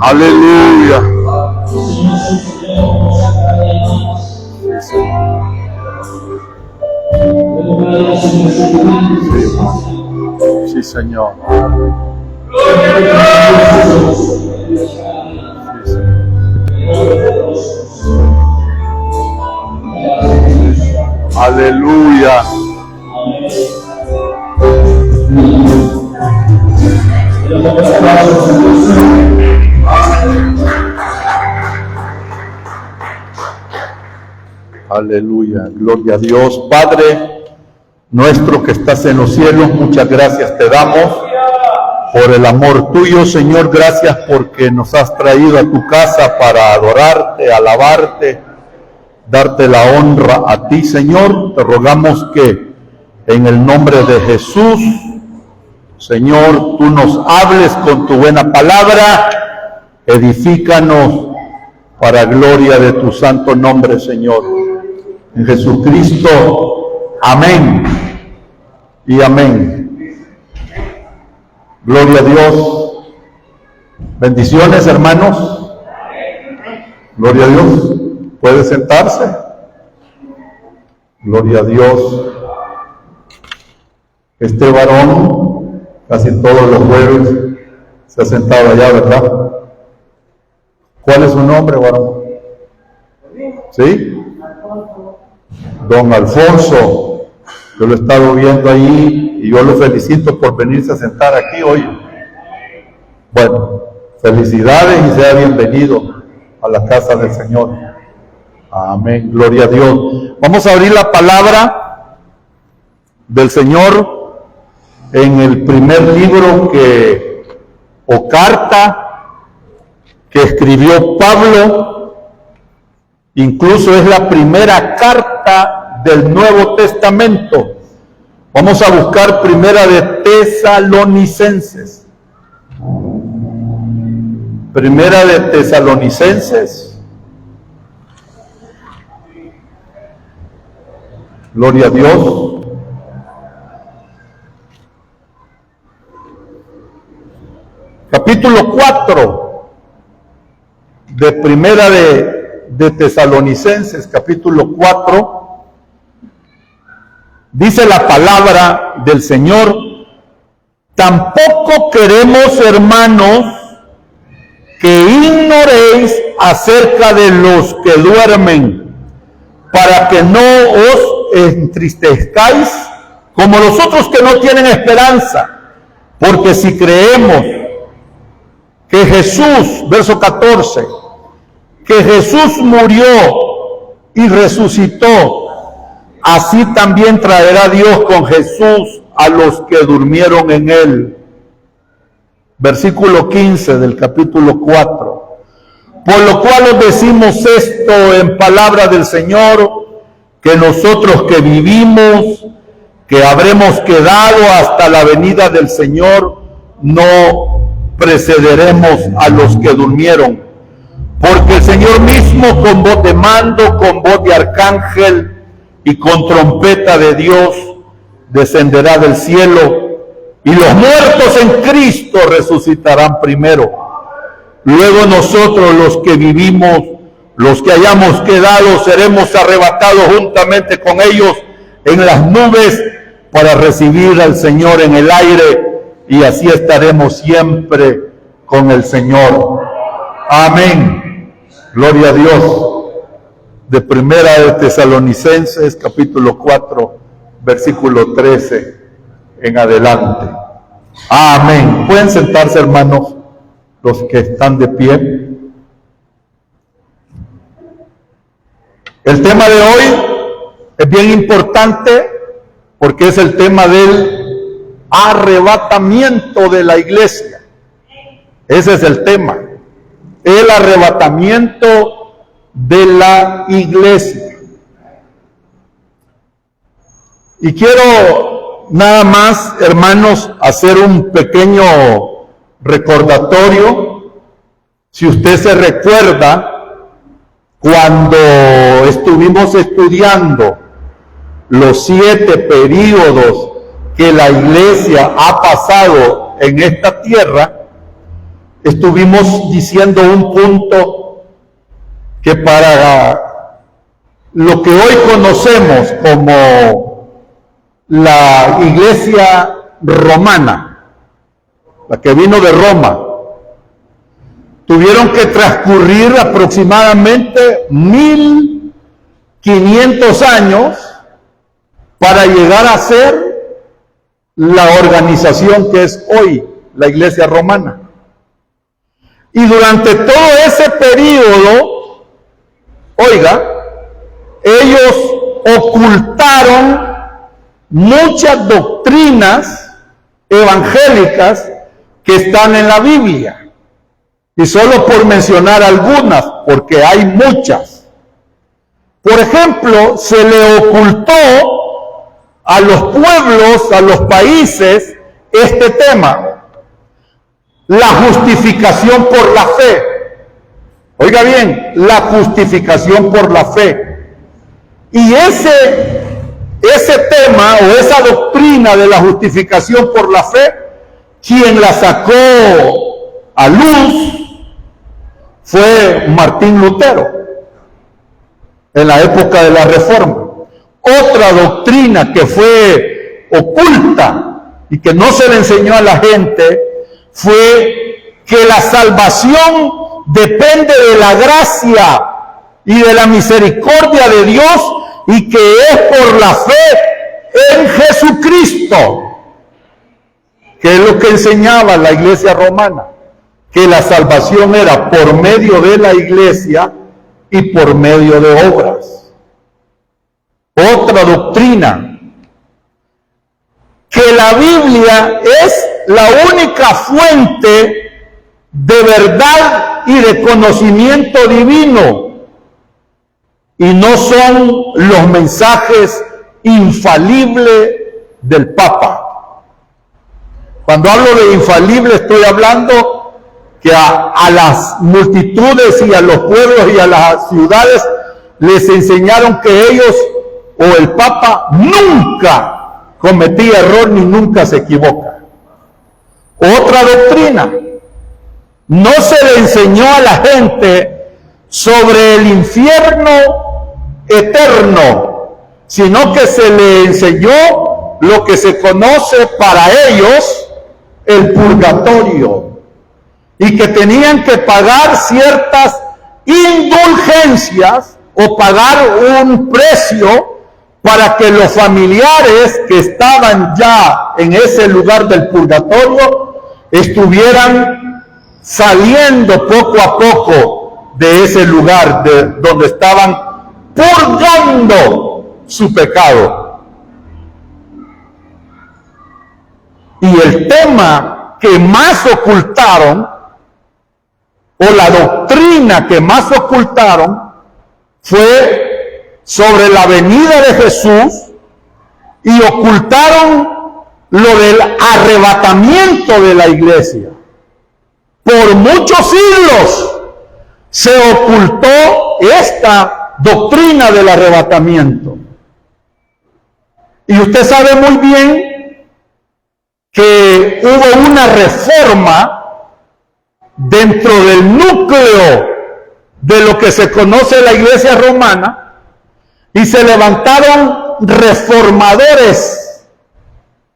Aleluya. Sí, Señor. Aleluya. Aleluya, gloria a Dios. Padre nuestro que estás en los cielos, muchas gracias te damos por el amor tuyo, Señor. Gracias porque nos has traído a tu casa para adorarte, alabarte, darte la honra a ti, Señor. Te rogamos que en el nombre de Jesús, Señor, tú nos hables con tu buena palabra, edifícanos para gloria de tu santo nombre, Señor. En Jesucristo, amén y amén. Gloria a Dios. Bendiciones, hermanos. Gloria a Dios. ¿Puede sentarse? Gloria a Dios. Este varón, casi todos los jueves, se ha sentado allá, ¿verdad? ¿Cuál es su nombre, varón? ¿Sí? Don Alfonso. Yo lo he estado viendo ahí y yo lo felicito por venirse a sentar aquí hoy. Bueno, felicidades y sea bienvenido a la casa del Señor. Amén, gloria a Dios. Vamos a abrir la palabra del Señor en el primer libro o carta que escribió Pablo. Incluso es la primera carta del Nuevo Testamento. Vamos a buscar primera de Tesalonicenses. Primera de Tesalonicenses. Gloria a Dios. Capítulo 4 de primera de Tesalonicenses, capítulo 4. Dice la palabra del Señor: tampoco queremos, hermanos, que ignoréis acerca de los que duermen, para que no os entristezcáis como los otros que no tienen esperanza. Porque si creemos que Jesús, verso 14, que Jesús murió y resucitó, así también traerá Dios con Jesús a los que durmieron en él. Versículo 15 del capítulo 4. Por lo cual os decimos esto en palabra del Señor, que nosotros que vivimos, que habremos quedado hasta la venida del Señor, no precederemos a los que durmieron. Porque el Señor mismo, con voz de mando, con voz de arcángel y con trompeta de Dios, descenderá del cielo, y los muertos en Cristo resucitarán primero. Luego nosotros, los que vivimos, los que hayamos quedado, seremos arrebatados juntamente con ellos en las nubes para recibir al Señor en el aire, y así estaremos siempre con el Señor. Amén. Gloria a Dios. De primera de Tesalonicenses, capítulo 4, versículo 13 en adelante. Amén. Pueden sentarse, hermanos, los que están de pie. El tema de hoy es bien importante porque es el tema del arrebatamiento de la iglesia. Ese es el tema. El arrebatamiento de la iglesia. Y quiero nada más, hermanos, hacer un pequeño recordatorio. Si usted se recuerda, cuando estuvimos estudiando los 7 períodos que la iglesia ha pasado en esta tierra, estuvimos diciendo un punto que para lo que hoy conocemos como la iglesia romana, la que vino de Roma, tuvieron que transcurrir aproximadamente 1500 años para llegar a ser la organización que es hoy la iglesia romana. Y durante todo ese periodo, oiga, ellos ocultaron muchas doctrinas evangélicas que están en la Biblia. Y solo por mencionar algunas, porque hay muchas. Por ejemplo, se le ocultó a los pueblos, a los países, este tema: la justificación por la fe. Oiga bien, la justificación por la fe. Y ese tema o esa doctrina de la justificación por la fe, quien la sacó a luz fue Martín Lutero, en la época de la Reforma. Otra doctrina que fue oculta y que no se le enseñó a la gente fue que la salvación depende de la gracia y de la misericordia de Dios y que es por la fe en Jesucristo, que es lo que enseñaba la iglesia romana, que la salvación era por medio de la iglesia y por medio de obras. Otra doctrina, que la Biblia es la única fuente de verdad y de conocimiento divino, y no son los mensajes infalibles del Papa. Cuando hablo de infalible, estoy hablando que a las multitudes y a los pueblos y a las ciudades les enseñaron que ellos o el Papa nunca cometía error ni nunca se equivoca. Otra doctrina, no se le enseñó a la gente sobre el infierno eterno, sino que se le enseñó lo que se conoce para ellos el purgatorio, y que tenían que pagar ciertas indulgencias o pagar un precio para que los familiares que estaban ya en ese lugar del purgatorio estuvieran saliendo poco a poco de ese lugar donde estaban purgando su pecado. Y el tema que más ocultaron, o la doctrina que más ocultaron, fue sobre la venida de Jesús, y ocultaron lo del arrebatamiento de la iglesia. Por muchos siglos se ocultó esta doctrina del arrebatamiento. Y usted sabe muy bien que hubo una reforma dentro del núcleo de lo que se conoce la iglesia romana, y se levantaron reformadores.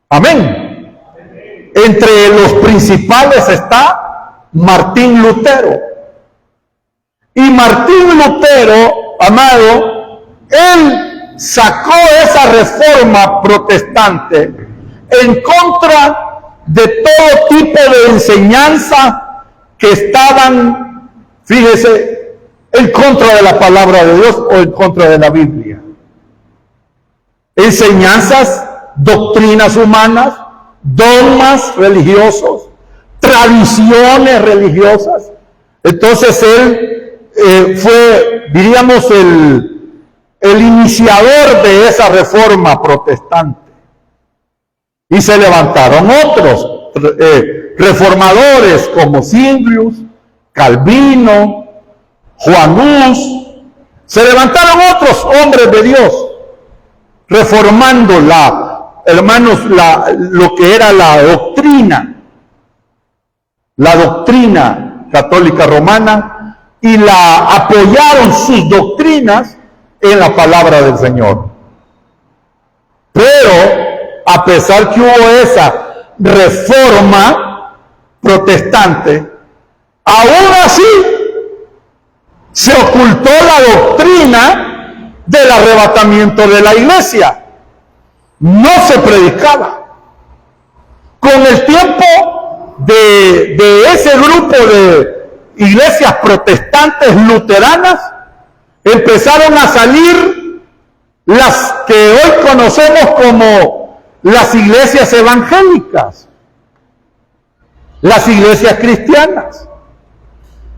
Amén. Entre los principales está Martín Lutero. Y Martín Lutero, amado, él sacó esa reforma protestante en contra de todo tipo de enseñanza que estaban, fíjese, en contra de la palabra de Dios o en contra de la Biblia. Enseñanzas, doctrinas humanas, dogmas religiosos, tradiciones religiosas. Entonces él fue, diríamos, el iniciador de esa reforma protestante. Y se levantaron otros reformadores como Zwinglius, Calvino, Juan Hus. Se levantaron otros hombres de Dios reformando lo que era la doctrina católica romana, y apoyaron sus doctrinas en la palabra del Señor. Pero a pesar que hubo esa reforma protestante, aún así se ocultó la doctrina del arrebatamiento de la iglesia. No se predicaba. Con el tiempo de ese grupo de iglesias protestantes luteranas, empezaron a salir las que hoy conocemos como las iglesias evangélicas, las iglesias cristianas.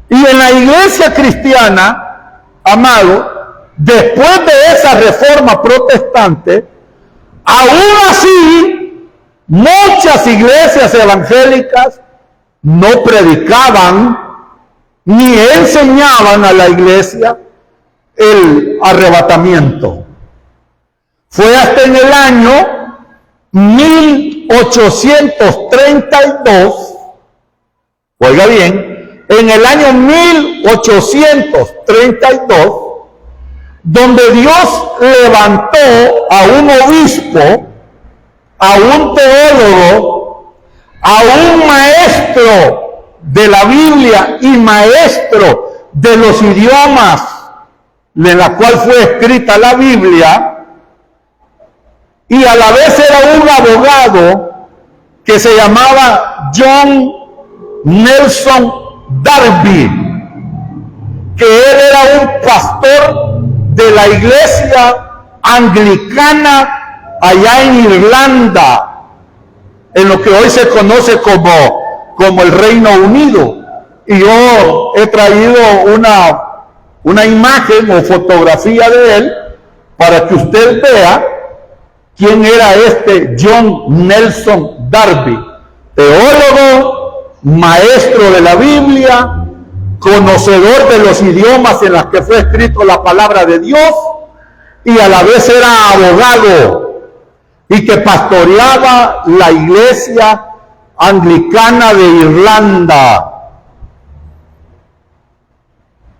Y en la iglesia cristiana, amado, después de esa reforma protestante, aún así, muchas iglesias evangélicas no predicaban ni enseñaban a la iglesia el arrebatamiento. Fue hasta en el año 1832, oiga bien, en el año 1832, donde Dios levantó a un obispo, a un teólogo, a un maestro de la Biblia y maestro de los idiomas en la cual fue escrita la Biblia, y a la vez era un abogado que se llamaba John Nelson Darby, que él era un pastor de la iglesia anglicana allá en Irlanda, en lo que hoy se conoce como el Reino Unido. Y yo he traído una imagen o fotografía de él para que usted vea quién era este John Nelson Darby, teólogo, maestro de la Biblia, conocedor de los idiomas en los que fue escrito la palabra de Dios, y a la vez era abogado y que pastoreaba la iglesia anglicana de Irlanda.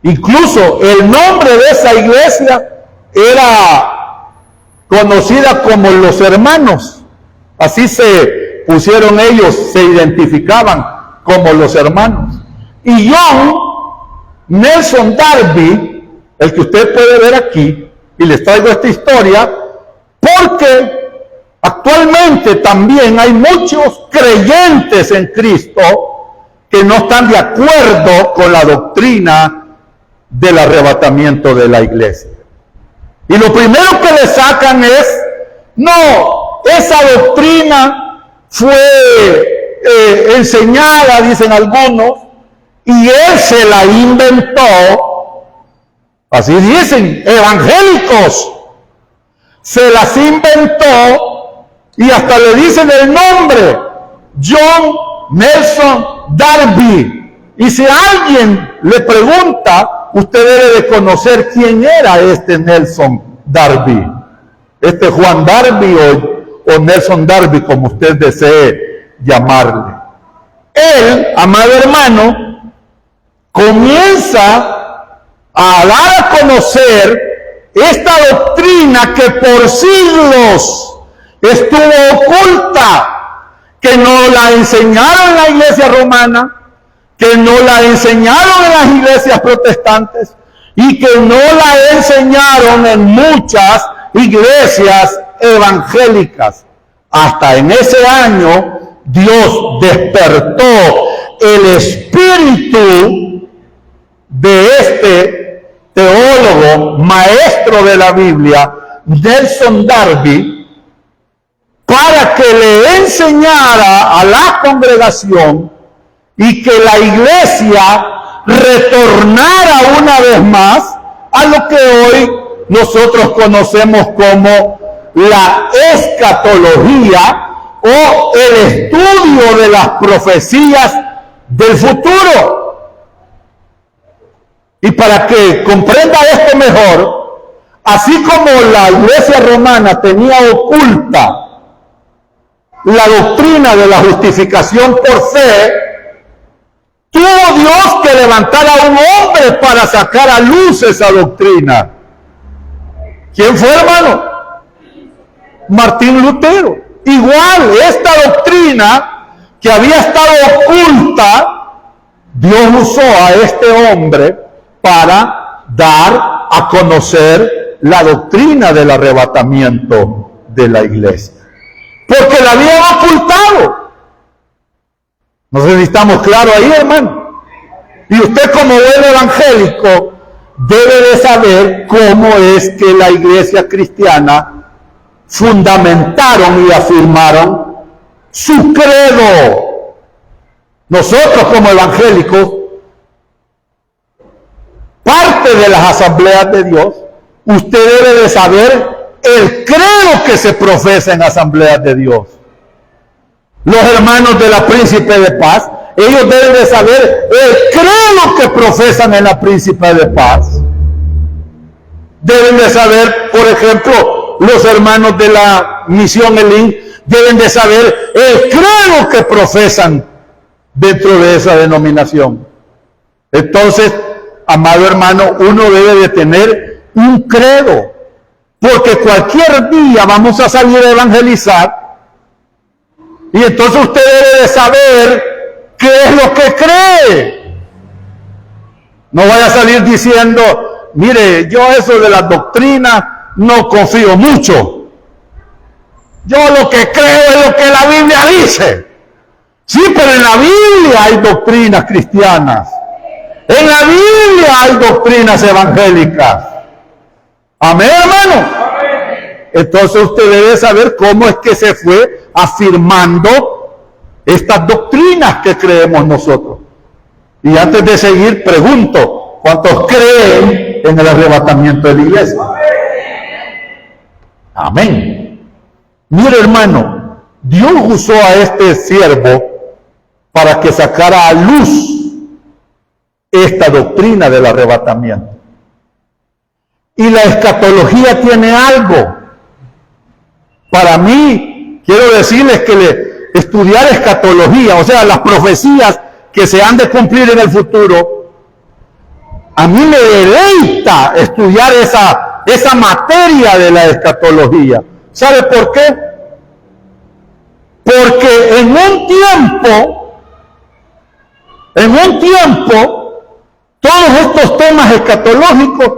Incluso el nombre de esa iglesia era conocida como los hermanos. Así se pusieron ellos, se identificaban como los hermanos. Y John Nelson Darby, el que usted puede ver aquí, y les traigo esta historia, porque actualmente también hay muchos creyentes en Cristo que no están de acuerdo con la doctrina del arrebatamiento de la iglesia. Y lo primero que le sacan es, no, esa doctrina fue enseñada, dicen algunos, y él se la inventó. Así dicen, evangélicos, se las inventó y hasta le dicen el nombre, John Nelson Darby. Y si alguien le pregunta, usted debe de conocer quién era este Nelson Darby, este Juan Darby o Nelson Darby, como usted desee llamarle. Él, amado hermano, comienza a dar a conocer esta doctrina que por siglos estuvo oculta, que no la enseñaron en la iglesia romana, que no la enseñaron en las iglesias protestantes y que no la enseñaron en muchas iglesias evangélicas. Hasta en ese año Dios despertó el espíritu de este teólogo, maestro de la Biblia, Nelson Darby, para que le enseñara a la congregación y que la iglesia retornara una vez más a lo que hoy nosotros conocemos como la escatología o el estudio de las profecías del futuro. Y para que comprenda esto mejor, así como la iglesia romana tenía oculta la doctrina de la justificación por fe, tuvo Dios que levantar a un hombre para sacar a luz esa doctrina. ¿Quién fue, hermano? Martín Lutero. Igual, esta doctrina que había estado oculta, Dios usó a este hombre para dar a conocer la doctrina del arrebatamiento de la iglesia. Porque la habían ocultado. No sé si estamos claros ahí, hermano. Y usted, como buen evangélico, debe de saber cómo es que la iglesia cristiana fundamentaron y afirmaron su credo. Nosotros, como evangélicos, parte de las asambleas de Dios, usted debe de saber el credo que se profesa en asambleas de Dios. Los hermanos de la Príncipe de Paz, ellos deben de saber el credo que profesan en la Príncipe de Paz. Deben de saber, por ejemplo, los hermanos de la Misión Elim, deben de saber el credo que profesan dentro de esa denominación. Entonces, amado hermano, uno debe de tener un credo, porque cualquier día vamos a salir a evangelizar. Y entonces usted debe de saber qué es lo que cree. No vaya a salir diciendo, mire, yo eso de las doctrinas no confío mucho. Yo lo que creo es lo que la Biblia dice. Sí, pero en la Biblia hay doctrinas cristianas. En la Biblia hay doctrinas evangélicas. Amén, hermano. Entonces usted debe saber cómo es que se fue afirmando estas doctrinas que creemos nosotros. Y antes de seguir, pregunto, ¿cuántos creen en el arrebatamiento de la iglesia? Amén. Mire, hermano, Dios usó a este siervo para que sacara a luz esta doctrina del arrebatamiento. Y la escatología tiene algo. Para mí, quiero decirles que estudiar escatología, o sea, las profecías que se han de cumplir en el futuro, a mí me deleita estudiar esa materia de la escatología. ¿Sabe por qué? Porque en un tiempo, todos estos temas escatológicos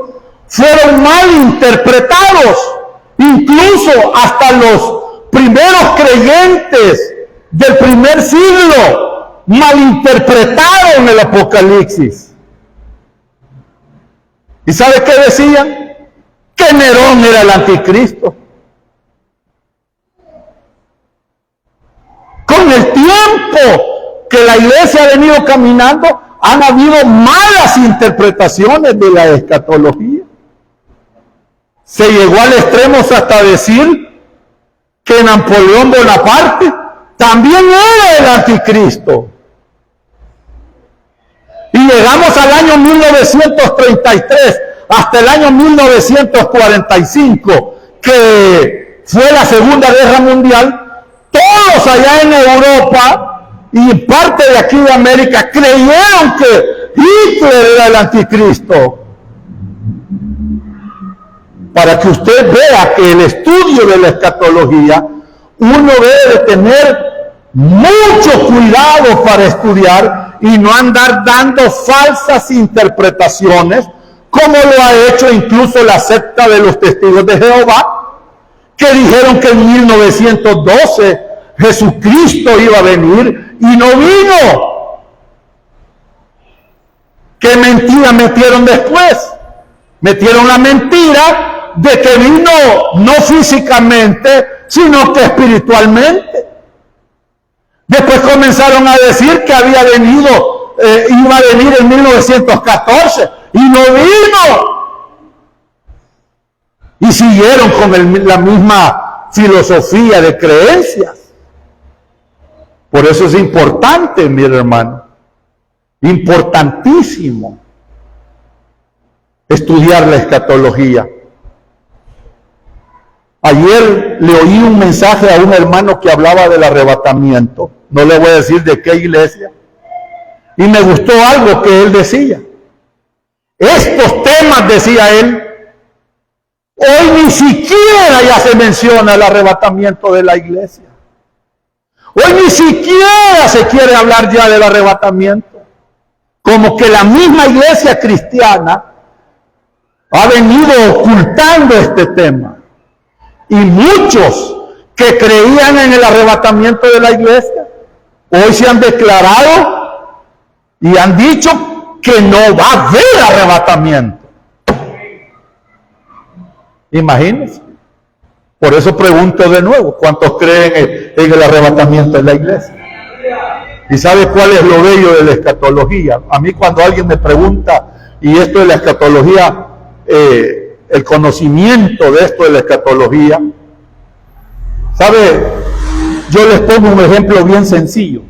fueron mal interpretados. Incluso hasta los primeros creyentes del primer siglo malinterpretaron el Apocalipsis. ¿Y sabe qué decían? Que Nerón era el anticristo. Con el tiempo que la iglesia ha venido caminando, han habido malas interpretaciones de la escatología. Se llegó al extremo hasta decir que Napoleón Bonaparte también era el anticristo. Y llegamos al año 1933 hasta el año 1945, que fue la Segunda Guerra Mundial. Todos allá en Europa y parte de aquí de América creyeron que Hitler era el anticristo. Para que usted vea que el estudio de la escatología, uno debe de tener mucho cuidado para estudiar y no andar dando falsas interpretaciones, como lo ha hecho incluso la secta de los Testigos de Jehová, que dijeron que en 1912 Jesucristo iba a venir y no vino. ¿Qué mentira metieron después? Metieron la mentira de que vino no físicamente, sino que espiritualmente. Después comenzaron a decir que había venido, iba a venir en 1914 y no vino. Y siguieron con la misma filosofía de creencias. Por eso es importante, mi hermano, importantísimo estudiar la escatología. Ayer le oí un mensaje a un hermano que hablaba del arrebatamiento. No le voy a decir de qué iglesia. Y me gustó algo que él decía. Estos temas, decía él, hoy ni siquiera ya se menciona el arrebatamiento de la iglesia. Hoy ni siquiera se quiere hablar ya del arrebatamiento. Como que la misma iglesia cristiana ha venido ocultando este tema. Y muchos que creían en el arrebatamiento de la iglesia, hoy se han declarado y han dicho que no va a haber arrebatamiento. Imagínense. Por eso pregunto de nuevo, ¿cuántos creen en el arrebatamiento de la iglesia? ¿Y sabe cuál es lo bello de la escatología? A mí cuando alguien me pregunta, y esto de la escatología, el conocimiento de esto de la escatología, ¿sabe? Yo les pongo un ejemplo bien sencillo.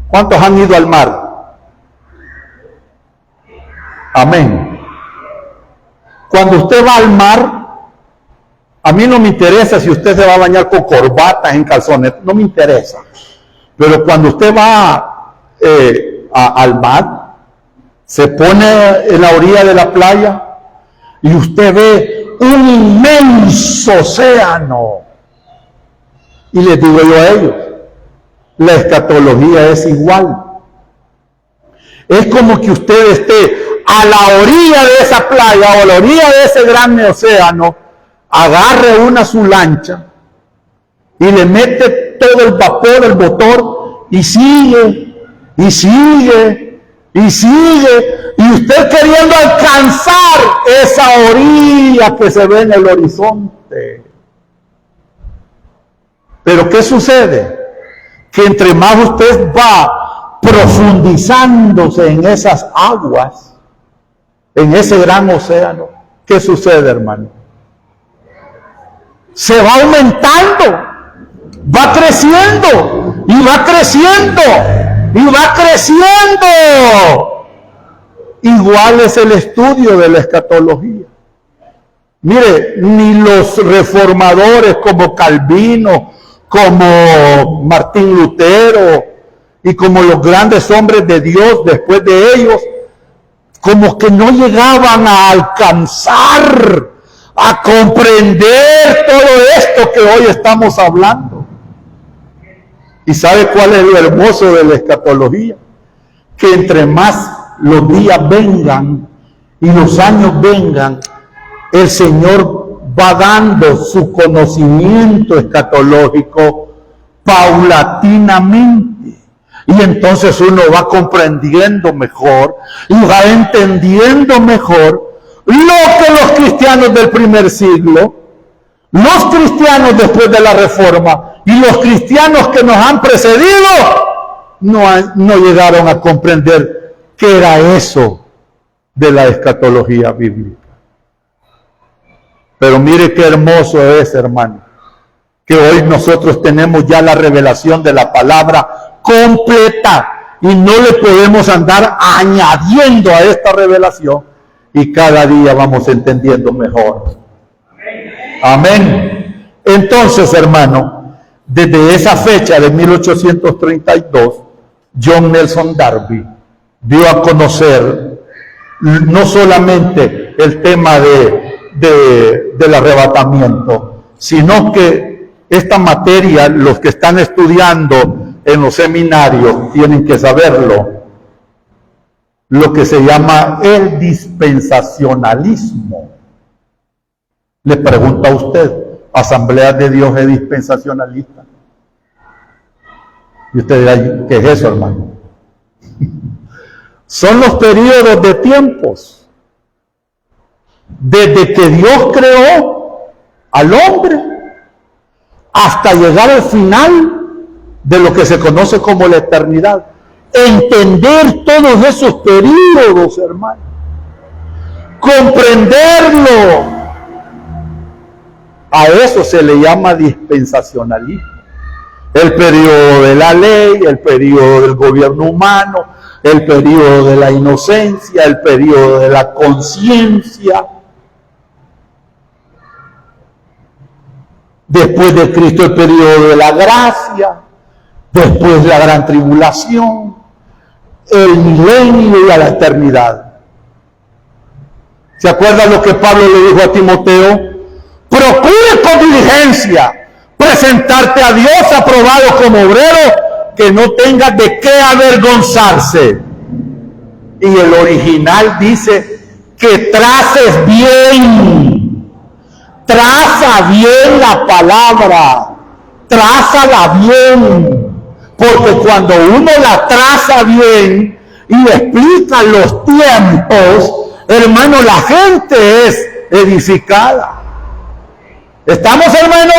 ¿Cuántos han ido al mar? Amén. Cuando usted va al mar, a mí no me interesa si usted se va a bañar con corbatas, en calzones, no me interesa. Pero cuando usted va al mar, se pone en la orilla de la playa y usted ve un inmenso océano. Y les digo yo a ellos, la escatología es igual. Es como que usted esté a la orilla de esa playa o a la orilla de ese gran océano, agarre su lancha y le mete todo el vapor, el motor, y sigue, y sigue, y sigue, y usted queriendo alcanzar esa orilla que se ve en el horizonte. Pero ¿qué sucede? Que entre más usted va profundizándose en esas aguas, en ese gran océano, ¿qué sucede, hermano? Se va aumentando, va creciendo, y va creciendo, y va creciendo. Igual es el estudio de la escatología. Mire, ni los reformadores como Calvino, como Martín Lutero, y como los grandes hombres de Dios después de ellos, como que no llegaban a alcanzar, a comprender todo esto que hoy estamos hablando. ¿Y sabe cuál es lo hermoso de la escatología? Que entre más los días vengan y los años vengan, el Señor va dando su conocimiento escatológico paulatinamente. Y entonces uno va comprendiendo mejor y va entendiendo mejor lo que los cristianos del primer siglo, los cristianos después de la Reforma y los cristianos que nos han precedido no llegaron a comprender qué era eso de la escatología bíblica. Pero mire qué hermoso es, hermano, que hoy nosotros tenemos ya la revelación de la palabra completa y no le podemos andar añadiendo a esta revelación, y cada día vamos entendiendo mejor. Amén. Entonces, hermano, desde esa fecha de 1832, John Nelson Darby dio a conocer no solamente el tema del arrebatamiento, sino que esta materia, los que están estudiando en los seminarios tienen que saberlo, lo que se llama el dispensacionalismo. Le pregunto a usted, ¿Asamblea de Dios es dispensacionalista? Y usted dirá, ¿qué es eso, hermano? Son los periodos de tiempos desde que Dios creó al hombre hasta llegar al final de lo que se conoce como la eternidad. Entender todos esos períodos, hermano. Comprenderlo. A eso se le llama dispensacionalismo. El periodo de la ley, el periodo del gobierno humano, el periodo de la inocencia, el periodo de la conciencia. Después de Cristo el periodo de la gracia, después la gran tribulación, el milenio y a la eternidad. ¿Se acuerdan lo que Pablo le dijo a Timoteo? Procure con diligencia presentarte a Dios aprobado como obrero que no tenga de qué avergonzarse. Y el original dice que traces bien, traza bien la palabra, trázala bien, porque cuando uno la traza bien y explica los tiempos, hermano, la gente es edificada. ¿Estamos, hermano?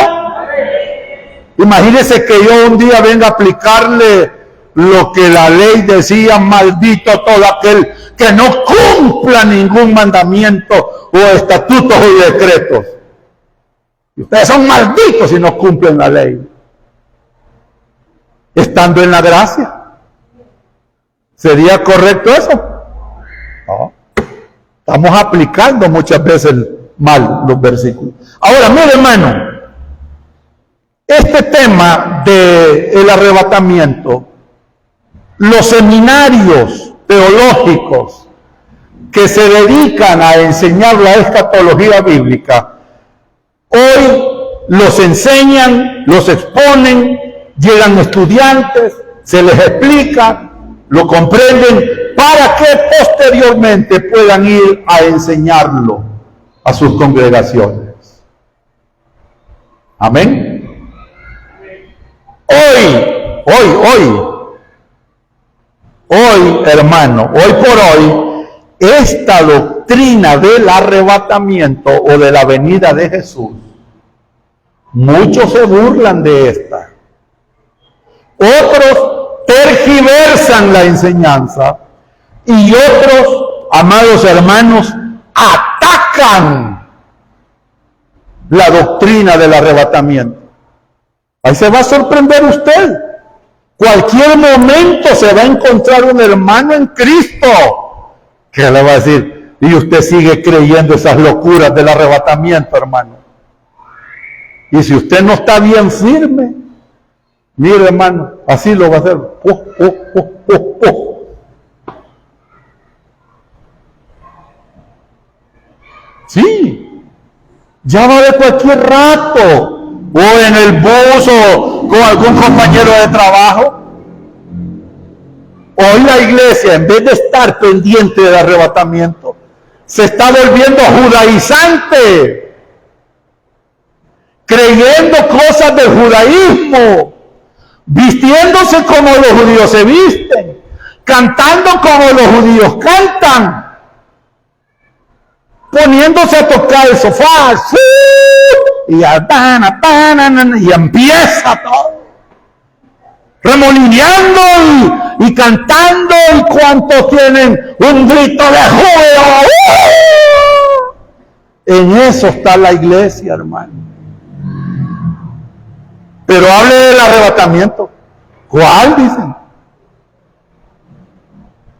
Imagínense que yo un día venga a aplicarle lo que la ley decía: maldito todo aquel que no cumpla ningún mandamiento o estatutos o decretos. Y ustedes son malditos si no cumplen la ley. Estando en la gracia, ¿sería correcto eso? No. Estamos aplicando muchas veces mal los versículos. Ahora, mire, hermano, este tema del arrebatamiento, los seminarios teológicos que se dedican a enseñar la escatología bíblica, hoy los enseñan, los exponen, llegan estudiantes, se les explica, lo comprenden, para que posteriormente puedan ir a enseñarlo a sus congregaciones. Amén. Hoy, hermano, hoy por hoy, esta doctrina del arrebatamiento o de la venida de Jesús, muchos se burlan de esta. Otros tergiversan la enseñanza y otros, amados hermanos, atacan la doctrina del arrebatamiento. Ahí se va a sorprender usted. Cualquier momento se va a encontrar un hermano en Cristo que le va a decir: y usted sigue creyendo esas locuras del arrebatamiento, hermano. Y si usted no está bien firme, mire, hermano, así lo va a hacer. Sí, ya va de cualquier rato, o en el bus o con algún compañero de trabajo. Hoy la iglesia, en vez de estar pendiente del arrebatamiento, se está volviendo judaizante, creyendo cosas del judaísmo, vistiéndose como los judíos se visten, cantando como los judíos cantan, poniéndose a tocar el sofá, y empieza todo, remolineando y cantando, y cuantos tienen un grito de júbilo. En eso está la iglesia, hermano. Pero hable del arrebatamiento. ¿Cuál, dicen?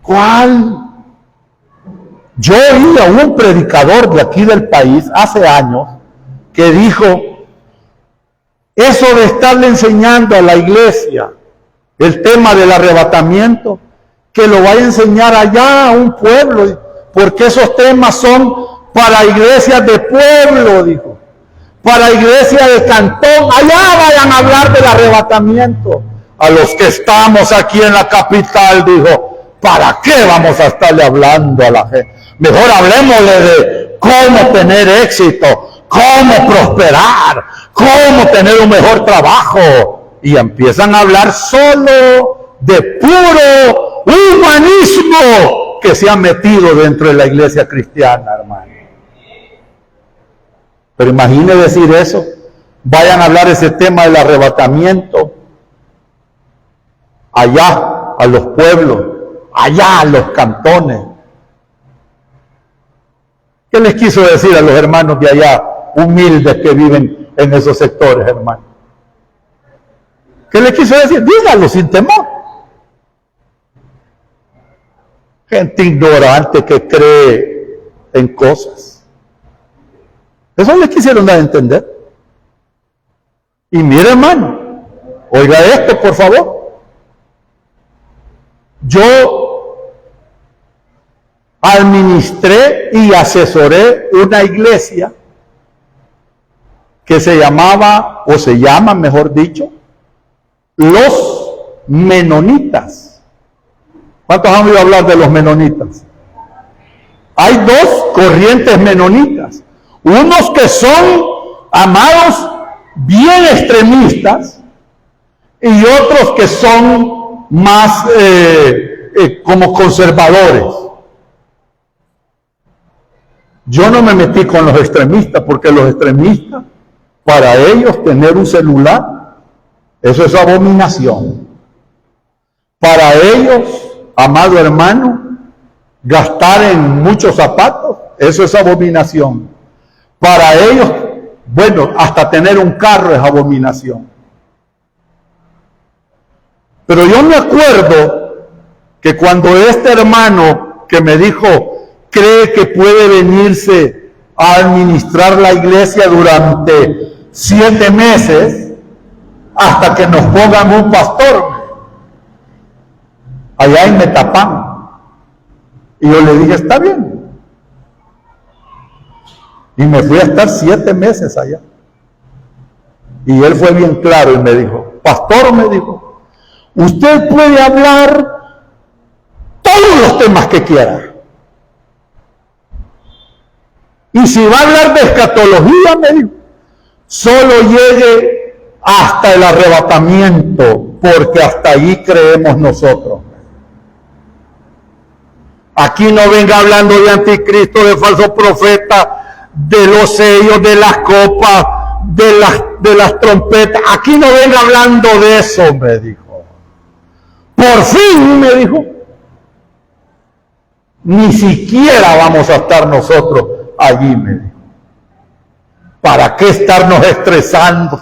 ¿Cuál? Yo oí a un predicador de aquí del país hace años que dijo: eso de estarle enseñando a la iglesia el tema del arrebatamiento, que lo vaya a enseñar allá a un pueblo, porque esos temas son para iglesias de pueblo, dijo, para iglesias de cantón, allá vayan a hablar del arrebatamiento. A los que estamos aquí en la capital, dijo, ¿para qué vamos a estarle hablando a la gente? Mejor hablemosle de cómo tener éxito, cómo prosperar, cómo tener un mejor trabajo. Y empiezan a hablar solo de puro humanismo que se ha metido dentro de la iglesia cristiana, hermano. Pero imagine decir eso. Vayan a hablar ese tema del arrebatamiento allá a los pueblos, allá a los cantones. ¿Qué les quiso decir a los hermanos de allá, humildes que viven en esos sectores, hermanos? ¿Qué les quiso decir? Díganlo sin temor. Gente ignorante que cree en cosas. Eso les quisieron dar a entender. Y mire, hermano, oiga esto, por favor. Yo administré y asesoré una iglesia que se llamaba, o se llama, mejor dicho, los menonitas. ¿Cuántos han oído hablar de los menonitas? Hay dos corrientes menonitas. Unos que son, amados, bien extremistas, y otros que son más como conservadores. Yo no me metí con los extremistas, porque los extremistas, para ellos tener un celular, eso es abominación. Para ellos, amado hermano, gastar en muchos zapatos, eso es abominación. Para ellos, bueno, hasta tener un carro es abominación. Pero yo me acuerdo que cuando este hermano que me dijo, cree que puede venirse a administrar la iglesia durante 7 meses, hasta que nos pongan un pastor, allá en Metapán. Y yo le dije, está bien. Y me fui a estar 7 meses allá. Y él fue bien claro y me dijo, pastor, me dijo, usted puede hablar todos los temas que quiera. Y si va a hablar de escatología, me dijo, solo llegue hasta el arrebatamiento, porque hasta allí creemos nosotros. Aquí no venga hablando de anticristo, de falso profeta, de los sellos, de las copas, de las trompetas. Aquí no venga hablando de eso, me dijo. Por fin, me dijo, ni siquiera vamos a estar nosotros allí, me dijo. ¿Para qué estarnos estresando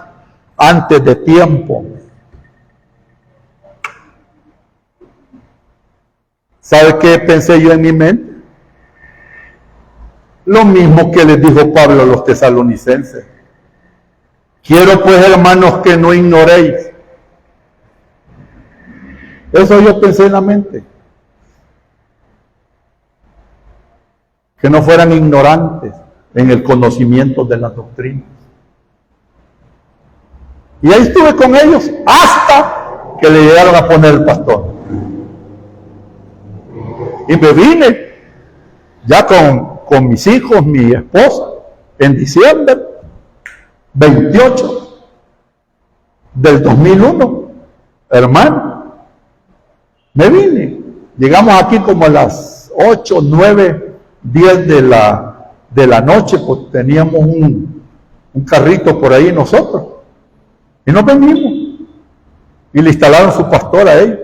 antes de tiempo? ¿Sabe qué pensé yo en mi mente? Lo mismo que les dijo Pablo a los tesalonicenses. Quiero pues, hermanos, que no ignoréis. Eso yo pensé en la mente. Que no fueran ignorantes en el conocimiento de las doctrinas. Y ahí estuve con ellos hasta que le llegaron a poner el pastor. Y me vine ya con mis hijos, mi esposa, en diciembre 28 del 2001, hermano. Me vine. Llegamos aquí como a las 8, 9, 10 de la noche, pues teníamos un carrito por ahí nosotros. Y nos venimos. Y le instalaron su pastor a ellos.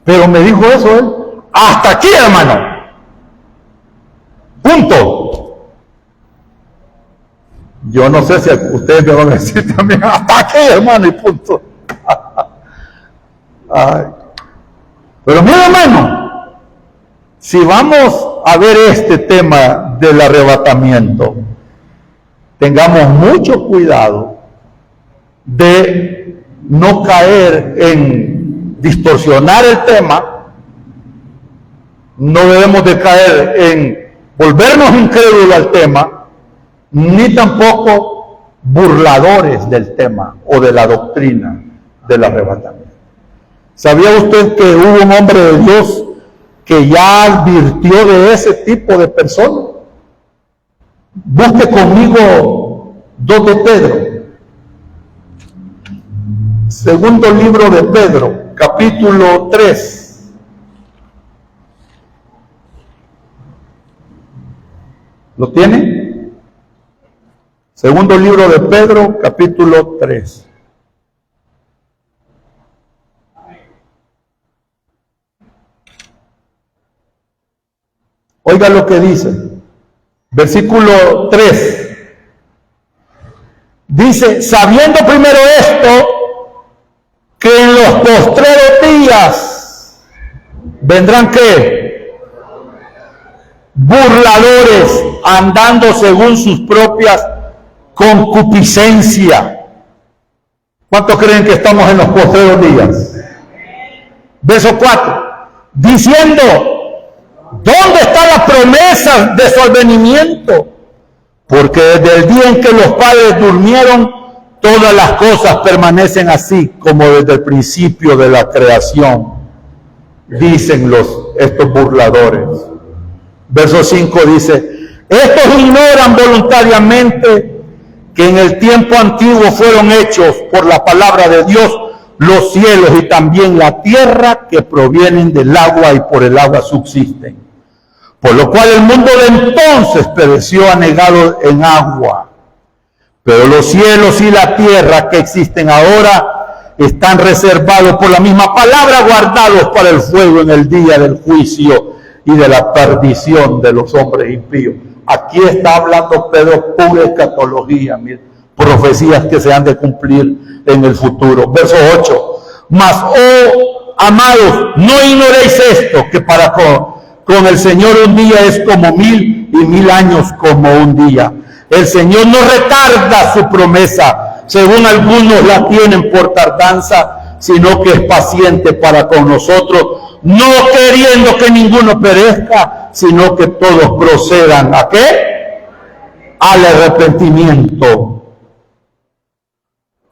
Pero me dijo eso él. Hasta aquí, hermano. Punto. Yo no sé si ustedes me van a decir también, hasta aquí, hermano, y punto. Ay. Pero mira, hermano, si vamos a ver este tema del arrebatamiento, tengamos mucho cuidado de no caer en distorsionar el tema. No debemos de caer en volvernos incrédulos al tema, ni tampoco burladores del tema o de la doctrina del arrebatamiento. ¿Sabía usted que hubo un hombre de Dios que ya advirtió de ese tipo de personas? Busque conmigo 2 de Pedro. Segundo libro de Pedro, capítulo 3. ¿Lo tiene? Segundo libro de Pedro, capítulo 3. Oiga lo que dice. Versículo 3. Dice, sabiendo primero esto, que en los postreros días vendrán ¿qué? Burladores, andando según sus propias concupiscencias. ¿Cuántos creen que estamos en los postreros días? Verso 4. Diciendo, ¿dónde está la promesa de su advenimiento? Porque desde el día en que los padres durmieron, todas las cosas permanecen así como desde el principio de la creación, dicen estos burladores. Verso 5 dice, estos ignoran voluntariamente que en el tiempo antiguo fueron hechos por la palabra de Dios los cielos y también la tierra que provienen del agua y por el agua subsisten. Por lo cual el mundo de entonces pereció anegado en agua. Pero los cielos y la tierra que existen ahora están reservados por la misma palabra, guardados para el fuego en el día del juicio y de la perdición de los hombres impíos. Aquí está hablando Pedro pura escatología, profecías que se han de cumplir en el futuro. Verso 8. Mas, oh amados, no ignoréis esto, que para con el Señor un día es como 1000 y 1000 años como un día. El Señor no retarda su promesa, según algunos la tienen por tardanza, sino que es paciente para con nosotros, no queriendo que ninguno perezca, sino que todos procedan ¿a qué? Al arrepentimiento.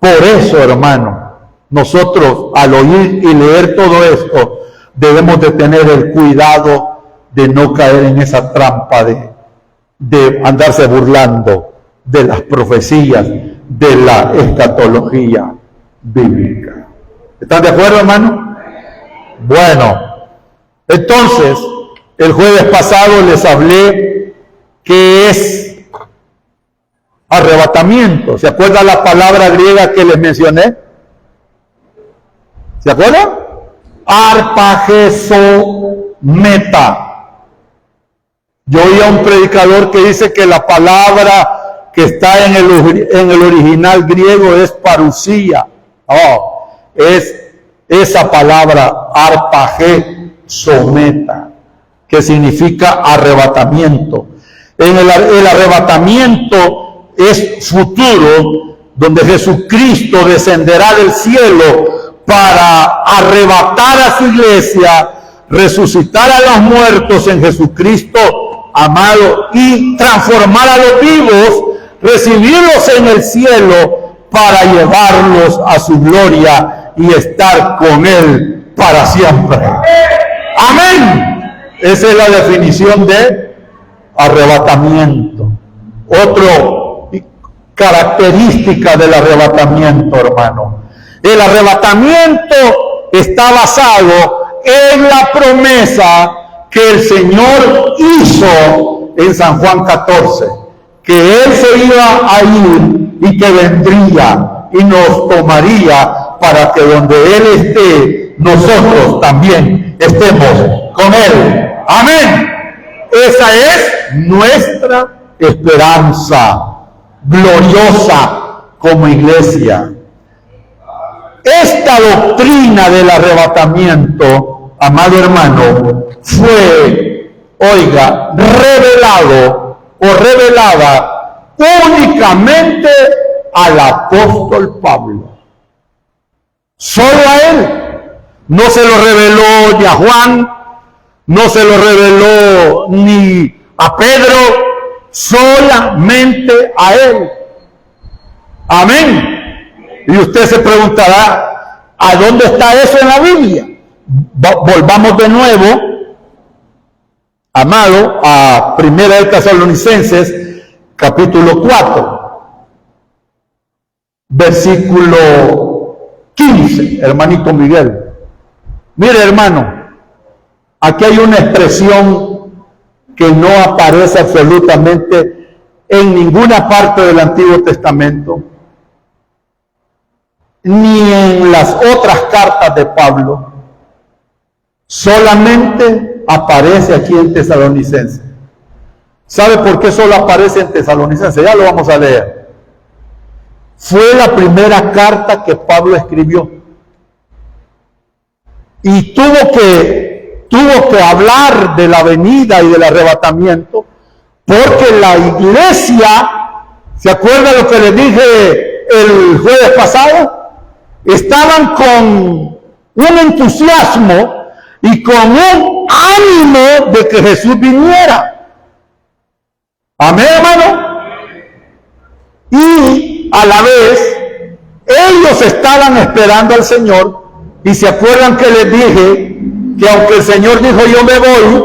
Por eso, hermano, nosotros al oír y leer todo esto, debemos de tener el cuidado de no caer en esa trampa de andarse burlando de las profecías de la escatología bíblica. ¿Están de acuerdo, hermano? Bueno, entonces, el jueves pasado les hablé que es arrebatamiento. ¿Se acuerdan la palabra griega que les mencioné? ¿Se acuerdan? Arpagesometa. Yo oí a un predicador que dice que la palabra que está en el original griego es parusía. Es esa palabra arpagesometa, que significa arrebatamiento. El arrebatamiento es futuro, donde Jesucristo descenderá del cielo para arrebatar a su iglesia, resucitar a los muertos en Jesucristo amado y transformar a los vivos, recibirlos en el cielo para llevarlos a su gloria y estar con Él para siempre. Amén. Esa es la definición de arrebatamiento. Otra característica del arrebatamiento, hermano. El arrebatamiento está basado en la promesa que el Señor hizo en San Juan 14, que Él se iba a ir y que vendría y nos tomaría para que donde Él esté, nosotros también estemos con Él. Amén. Esa es nuestra esperanza gloriosa como iglesia. Esta doctrina del arrebatamiento, amado hermano, fue, oiga, revelada únicamente al apóstol Pablo. Solo a él. No se lo reveló ni a Juan, no se lo reveló ni a Pedro, solamente a él. Amén. Y usted se preguntará, ¿a dónde está eso en la Biblia? Volvamos de nuevo, amado, a 1 de Tesalonicenses, capítulo 4, versículo 15, hermanito Miguel. Mire, hermano, aquí hay una expresión que no aparece absolutamente en ninguna parte del Antiguo Testamento, ni en las otras cartas de Pablo. Solamente aparece aquí en Tesalonicenses. ¿Sabe por qué solo aparece en Tesalonicenses? Ya lo vamos a leer. Fue la primera carta que Pablo escribió. Y tuvo que hablar de la venida y del arrebatamiento, porque la iglesia, ¿se acuerda lo que les dije el jueves pasado? Estaban con un entusiasmo y con un ánimo de que Jesús viniera. Amén, hermano. Y a la vez, ellos estaban esperando al Señor. Y se acuerdan que les dije que aunque el Señor dijo yo me voy,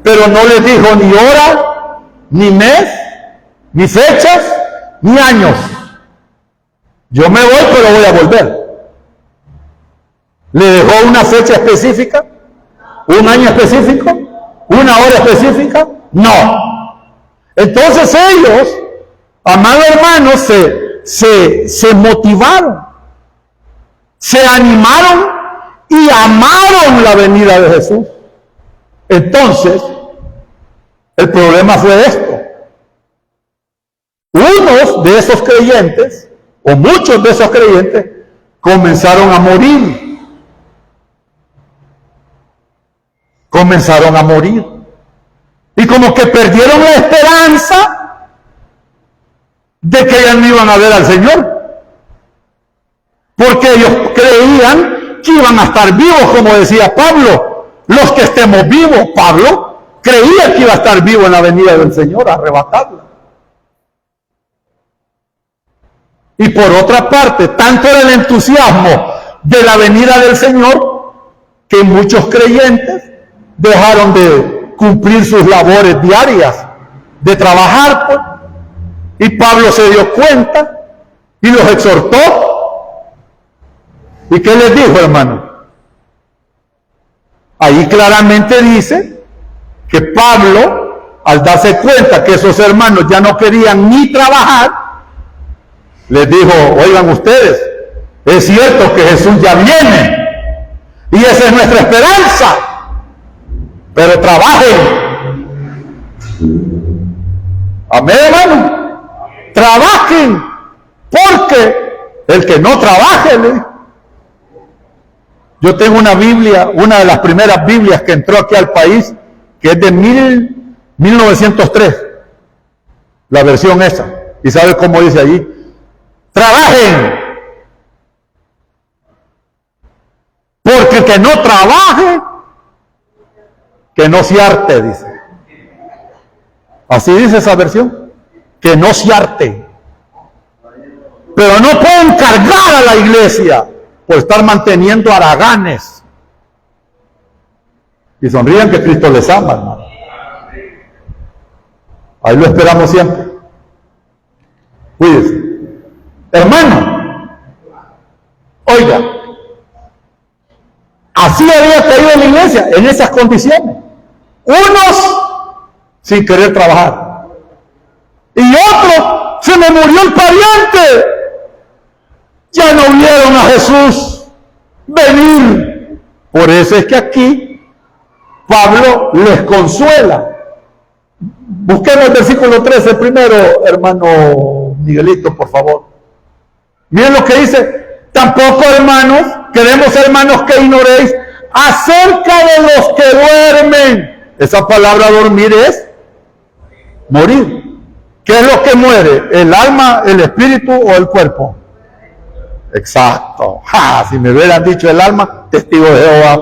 pero no les dijo ni hora, ni mes, ni fechas, ni años. Yo me voy, pero voy a volver. ¿Le dejó una fecha específica? ¿Un año específico? ¿Una hora específica? No. Entonces ellos, amados hermanos, se motivaron, se animaron y amaron la venida de Jesús. Entonces, el problema fue esto. Unos de esos creyentes, o muchos de esos creyentes, comenzaron a morir. Comenzaron a morir. Y como que perdieron la esperanza de que ya no iban a ver al Señor. Porque ellos creían que iban a estar vivos, como decía Pablo. Los que estemos vivos, Pablo creía que iba a estar vivo en la venida del Señor, a arrebatarla. Y por otra parte, tanto era el entusiasmo de la venida del Señor, que muchos creyentes dejaron de cumplir sus labores diarias, de trabajar, pues. Y Pablo se dio cuenta y los exhortó. ¿Y qué les dijo, hermano? Ahí claramente dice que Pablo, al darse cuenta que esos hermanos ya no querían ni trabajar, les dijo, oigan ustedes, es cierto que Jesús ya viene y esa es nuestra esperanza, pero trabajen. Amén, hermano. Trabajen, porque el que no trabaje, le dijo. Yo tengo una Biblia, una de las primeras Biblias que entró aquí al país, que es de 1903, la versión esa. ¿Y sabe cómo dice allí? Trabajen, porque el que no trabaje, que no se harte, dice. Así dice esa versión, que no se harte. Pero no pueden cargar a la iglesia por estar manteniendo haraganes. Y sonrían que Cristo les ama, hermano. Ahí lo esperamos siempre. Cuídese. Hermano, oiga, así había caído en la iglesia, en esas condiciones. Unos sin querer trabajar. Y otros, se me murió el pariente. Ya no vieron a Jesús venir. Por eso es que aquí Pablo les consuela. Busquemos el versículo 13 primero, hermano Miguelito, por favor. Miren lo que dice. Tampoco, hermanos, queremos, hermanos, que ignoréis acerca de los que duermen. Esa palabra dormir es morir. ¿Qué es lo que muere? ¿El alma, el espíritu o el cuerpo? Exacto. Si me hubieran dicho el alma, testigo de Jehová.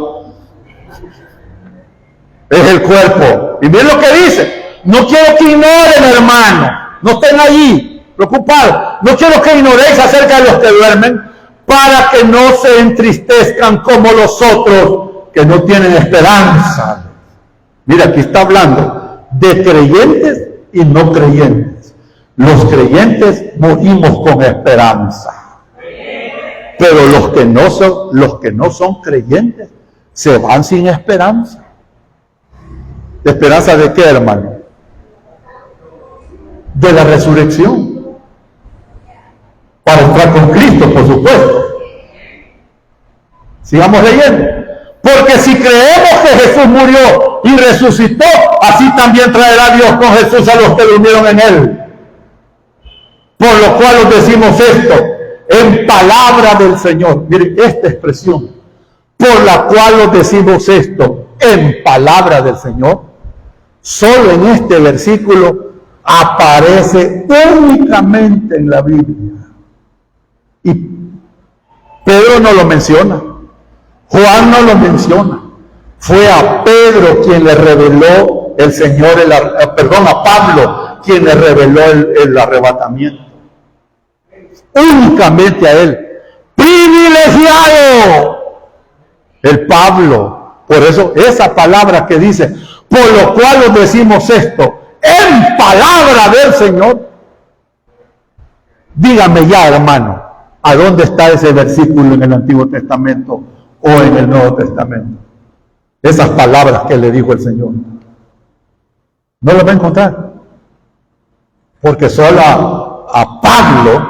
Es el cuerpo. Y miren lo que dice. No quiero que ignoren, hermano. No estén allí preocupados. No quiero que ignoréis acerca de los que duermen, para que no se entristezcan como los otros que no tienen esperanza. Mira, aquí está hablando de creyentes y no creyentes. Los creyentes morimos con esperanza. Pero los que no son creyentes se van sin esperanza. ¿Esperanza de qué, hermano? de la resurrección. Para entrar con Cristo, por supuesto. Sigamos leyendo. Porque si creemos que Jesús murió y resucitó, así también traerá Dios con Jesús a los que durmieron en él. Por lo cual os decimos esto, en palabra del Señor. Miren, esta expresión, por la cual os decimos esto, en palabra del Señor, solo en este versículo aparece únicamente en la Biblia. Y Pedro no lo menciona, Juan no lo menciona. Fue a Pedro quien le reveló el Señor, a Pablo quien le reveló el arrebatamiento. Únicamente a él. Privilegiado el Pablo. Por eso esa palabra que dice, por lo cual os decimos esto, en palabra del Señor. Dígame ya, hermano, ¿a dónde está ese versículo en el Antiguo Testamento o en el Nuevo Testamento? Esas palabras que le dijo el Señor. No las va a encontrar. Porque solo a Pablo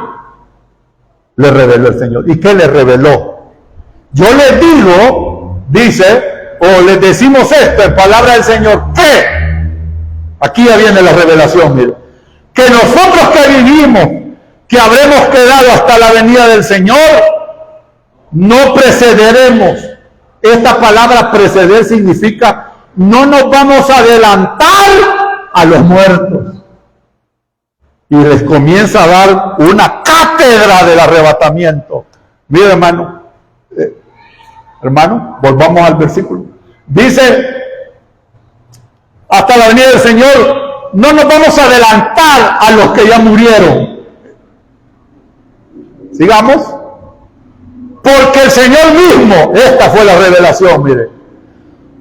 le reveló el Señor. ¿Y qué le reveló? Yo les digo, dice, o les decimos esto en palabra del Señor, que, aquí ya viene la revelación, mire, que nosotros que vivimos, que habremos quedado hasta la venida del Señor, no precederemos. Esta palabra preceder significa no nos vamos a adelantar a los muertos. Y les comienza a dar una cátedra del arrebatamiento. Mire, hermano, volvamos al versículo. Dice, hasta la venida del Señor, no nos vamos a adelantar a los que ya murieron. Sigamos. Porque el Señor mismo, esta fue la revelación, mire.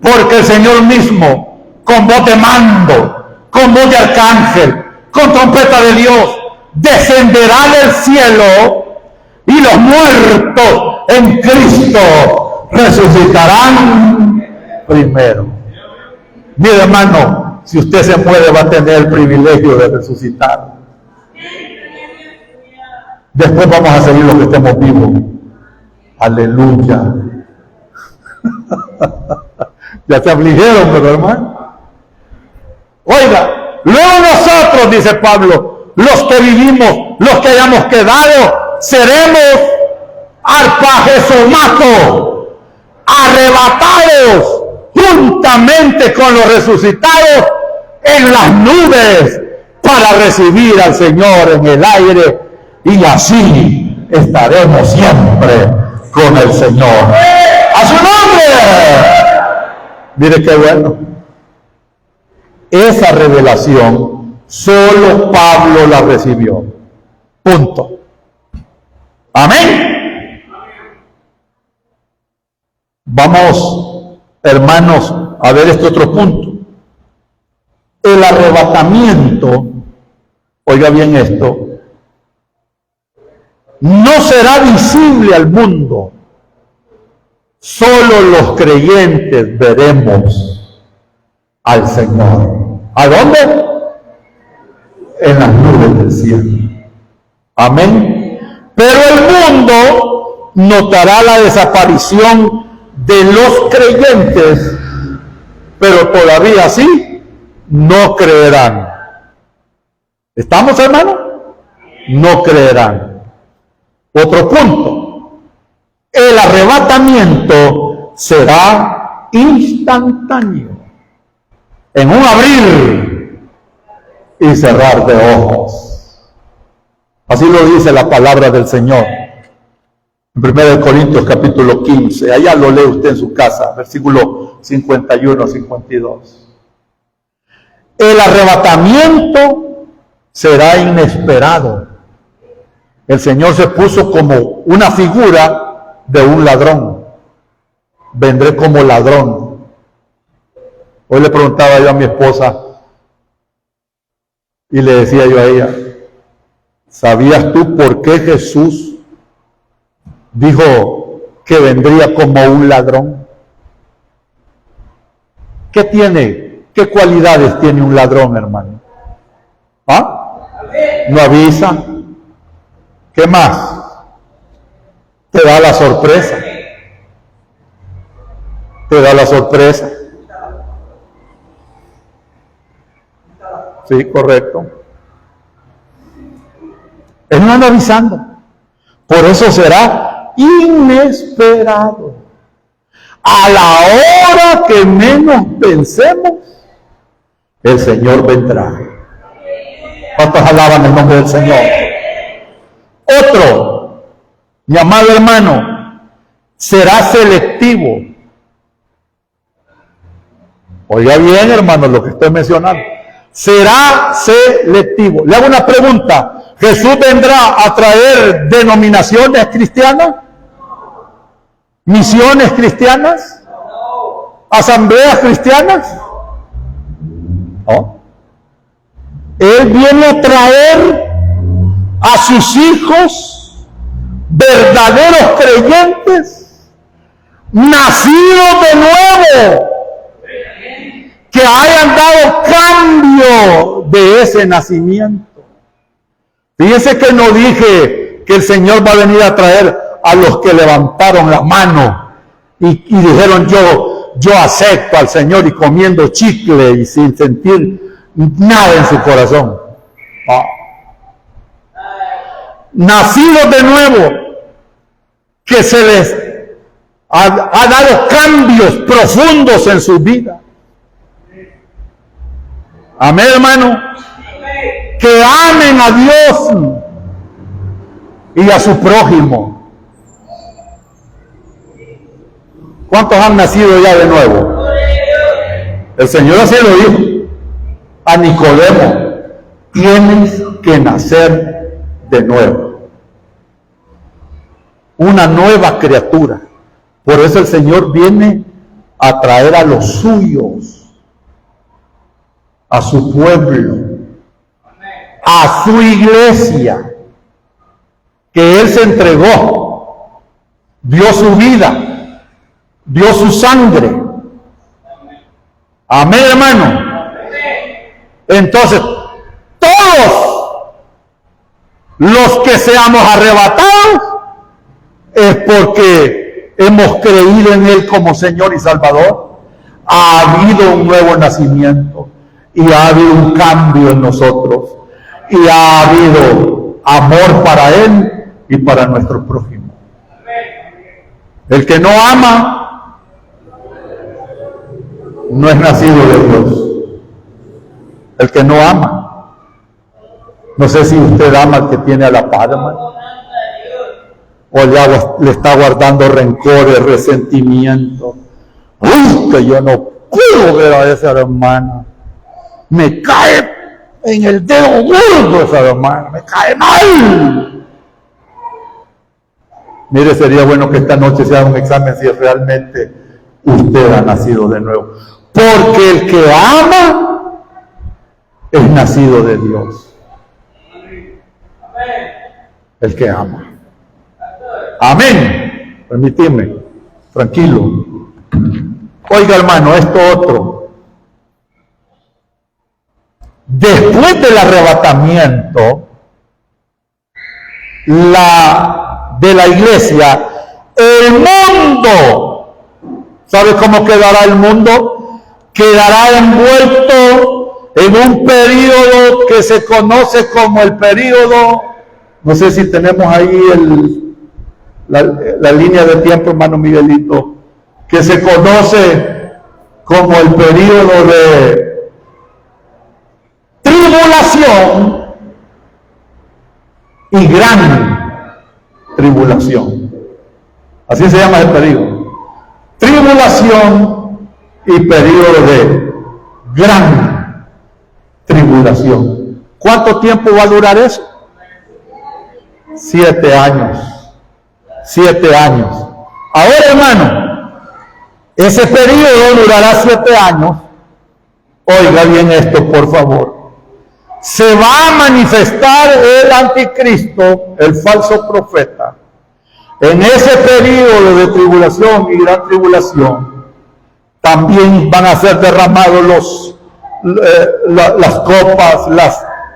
Porque el Señor mismo, con voz de mando, con voz de arcángel, con trompeta de Dios, descenderá del cielo y los muertos en Cristo resucitarán primero. Mire, hermano, si usted se muere va a tener el privilegio de resucitar. Después vamos a seguir los que estemos vivos. Aleluya. Ya se afligieron, pero hermano. Oiga, luego nosotros, dice Pablo, los que vivimos, los que hayamos quedado, seremos arpajesomato, arrebatados juntamente con los resucitados en las nubes para recibir al Señor en el aire, y así estaremos siempre con el Señor. ¡A su nombre! Mire qué bueno. Esa revelación solo Pablo la recibió. Punto. Amén. Vamos, hermanos, a ver este otro punto. El arrebatamiento, oiga bien esto, no será visible al mundo. Solo los creyentes veremos al Señor. ¿A dónde? En las nubes del cielo. Amén. Pero el mundo notará la desaparición de los creyentes, pero todavía así no creerán. ¿Estamos, hermano? No creerán. Otro punto. El arrebatamiento será instantáneo. En un abrir y cerrar de ojos. Así lo dice la palabra del Señor. En 1 Corintios capítulo 15. Allá lo lee usted en su casa. Versículo 51-52. El arrebatamiento será inesperado. El Señor se puso como una figura de un ladrón. Vendré como ladrón. Hoy le preguntaba yo a mi esposa y le decía yo a ella, ¿sabías tú por qué Jesús dijo que vendría como un ladrón? ¿Qué tiene? ¿Qué cualidades tiene un ladrón, hermano? ¿Ah? No avisa. ¿Qué más? Te da la sorpresa. Te da la sorpresa. Sí, correcto. Él no anda avisando. Por eso será inesperado. A la hora que menos pensemos, el Señor vendrá. ¿Cuántos alaban el nombre del Señor? Otro, mi amado hermano, será selectivo. Oiga bien, hermano, lo que estoy mencionando. Será selectivo. Le hago una pregunta. ¿Jesús vendrá a traer denominaciones cristianas? ¿Misiones cristianas? ¿Asambleas cristianas? No. Él viene a traer a sus hijos verdaderos creyentes, nacidos de nuevo, que hayan dado cambio de ese nacimiento. Fíjense que no dije que el Señor va a venir a traer a los que levantaron la mano y dijeron yo acepto al Señor, y comiendo chicle y sin sentir nada en su corazón. No. Nacidos de nuevo, que se les ha dado cambios profundos en su vida. Amén, hermano. Que amen a Dios y a su prójimo. ¿Cuántos han nacido ya de nuevo? El Señor así lo dijo a Nicodemo: tienes que nacer de nuevo. Una nueva criatura. Por eso el Señor viene a traer a los suyos, a su pueblo, a su iglesia, que Él se entregó, dio su vida, dio su sangre. Amén, hermano. Entonces, todos los que seamos arrebatados es porque hemos creído en Él como Señor y Salvador. Ha habido un nuevo nacimiento y ha habido un cambio en nosotros y ha habido amor para Él y para nuestro prójimo. El que no ama no es nacido de Dios. El que no ama. No sé si usted ama al que tiene a la par, hermano, o le está guardando rencores, resentimiento. ¡Uy, que yo no puedo ver a esa hermana! Me cae en el dedo gordo esa hermana, me cae mal. Mire, sería bueno que esta noche se haga un examen si realmente usted ha nacido de nuevo. Porque el que ama es nacido de Dios. El que ama. Amén. Permíteme, tranquilo. Oiga, hermano, esto otro. Después del arrebatamiento de la iglesia, el mundo, ¿sabe cómo quedará el mundo? Quedará envuelto en un periodo que se conoce como el periodo, no sé si tenemos ahí la línea de tiempo, hermano Miguelito, que se conoce como el periodo de tribulación y gran tribulación. Así se llama el periodo. Tribulación y periodo de gran tribulación. ¿Cuánto tiempo va a durar eso? 7 años. 7 años. Ahora, hermano, ese periodo durará 7 años. Oiga bien esto, por favor. Se va a manifestar el anticristo, el falso profeta. En ese periodo de tribulación y gran tribulación, también van a ser derramados las copas,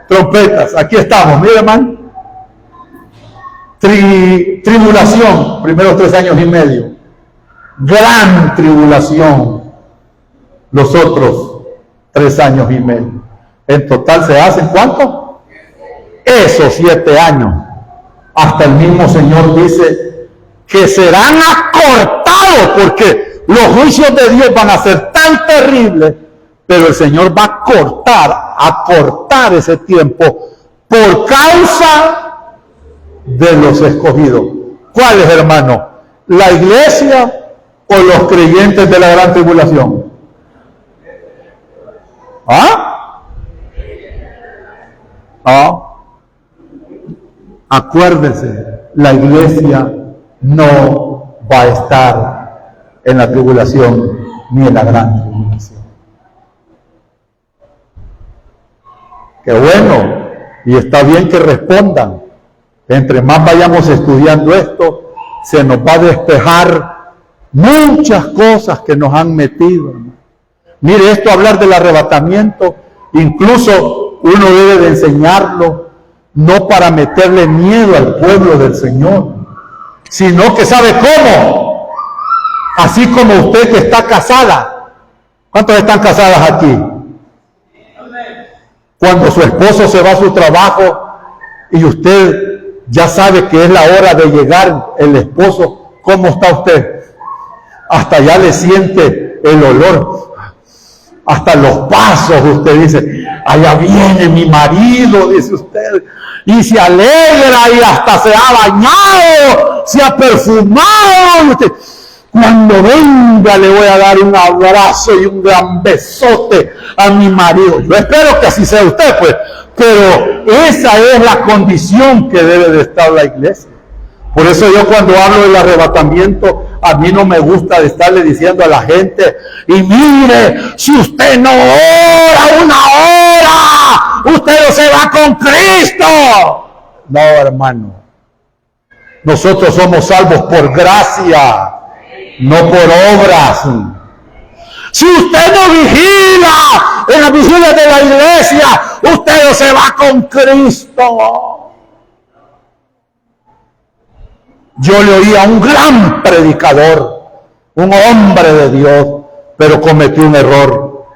trompetas. Aquí estamos, mire, hermano. Tribulación, primeros 3 años y medio. Gran tribulación, los otros 3 años y medio. En total se hacen ¿cuánto? Esos 7 años. Hasta el mismo Señor dice que serán acortados, porque los juicios de Dios van a ser tan terribles, pero el Señor va a cortar ese tiempo por causa de los escogidos. ¿Cuáles, hermano? ¿La iglesia o los creyentes de la gran tribulación? Acuérdese, la iglesia no va a estar en la tribulación ni en la gran tribulación. Qué bueno, y está bien que respondan. Entre más vayamos estudiando esto, se nos va a despejar muchas cosas que nos han metido. Mire, esto, hablar del arrebatamiento, incluso uno debe de enseñarlo, no para meterle miedo al pueblo del Señor, sino que sabe cómo. Así como usted que está casada. ¿Cuántos están casadas aquí? Cuando su esposo se va a su trabajo y usted ya sabe que es la hora de llegar, el esposo, ¿cómo está usted? Hasta ya le siente el olor, hasta los pasos. Usted dice, allá viene mi marido, dice usted, y se alegra y hasta se ha bañado, se ha perfumado. Y usted, cuando venga le voy a dar un abrazo y un gran besote a mi marido. Yo espero que así sea usted, pues, pero esa es la condición que debe de estar la iglesia. Por eso yo, cuando hablo del arrebatamiento, a mí no me gusta de estarle diciendo a la gente, y mire, si usted no ora 1 hora, usted no se va con Cristo. No, hermano. Nosotros somos salvos por gracia, no por obras. Si usted no vigila en la vigilia de la iglesia, usted no se va con Cristo. Yo le oí a un gran predicador, un hombre de Dios, pero cometió un error,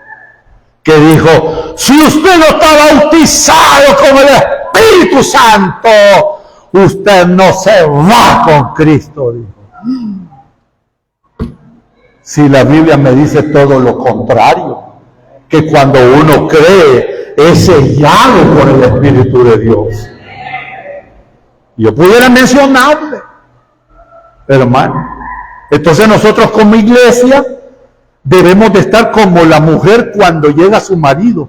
que dijo, si usted no está bautizado con el Espíritu Santo, usted no se va con Cristo, dijo. Si la Biblia me dice todo lo contrario, que cuando uno cree es sellado por el Espíritu de Dios. Yo pudiera mencionarle, hermano. Entonces nosotros como iglesia debemos de estar como la mujer cuando llega a su marido,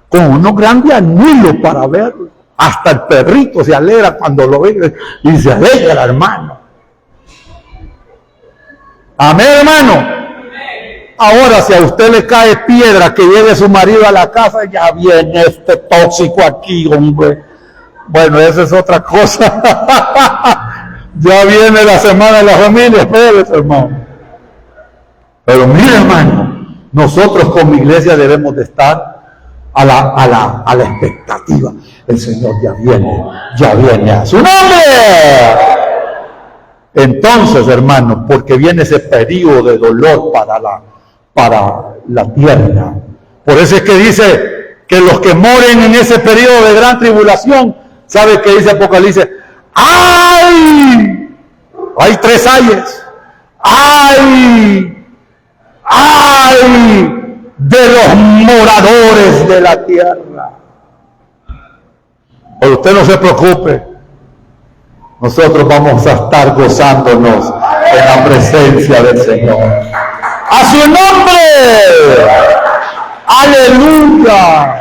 con unos grandes anhelos para verlo. Hasta el perrito se alegra cuando lo ve y se alegra, hermano. Amén, hermano. Ahora, si a usted le cae piedra que llegue su marido a la casa, ya viene este tóxico aquí, hombre. Bueno, esa es otra cosa. Ya viene la semana de la familia, espérese, hermano. Pero mire, hermano, nosotros como iglesia debemos de estar a la expectativa. El Señor ya viene a su nombre. Entonces, hermano, porque viene ese periodo de dolor para la tierra. Por eso es que dice que los que moren en ese periodo de gran tribulación, ¿sabe qué dice Apocalipsis? ¡Ay! Hay 3 ayes. ¡Ay! ¡Ay! De los moradores de la tierra. Pero usted no se preocupe. Nosotros vamos a estar gozándonos en la presencia del Señor. ¡A su nombre! ¡Aleluya!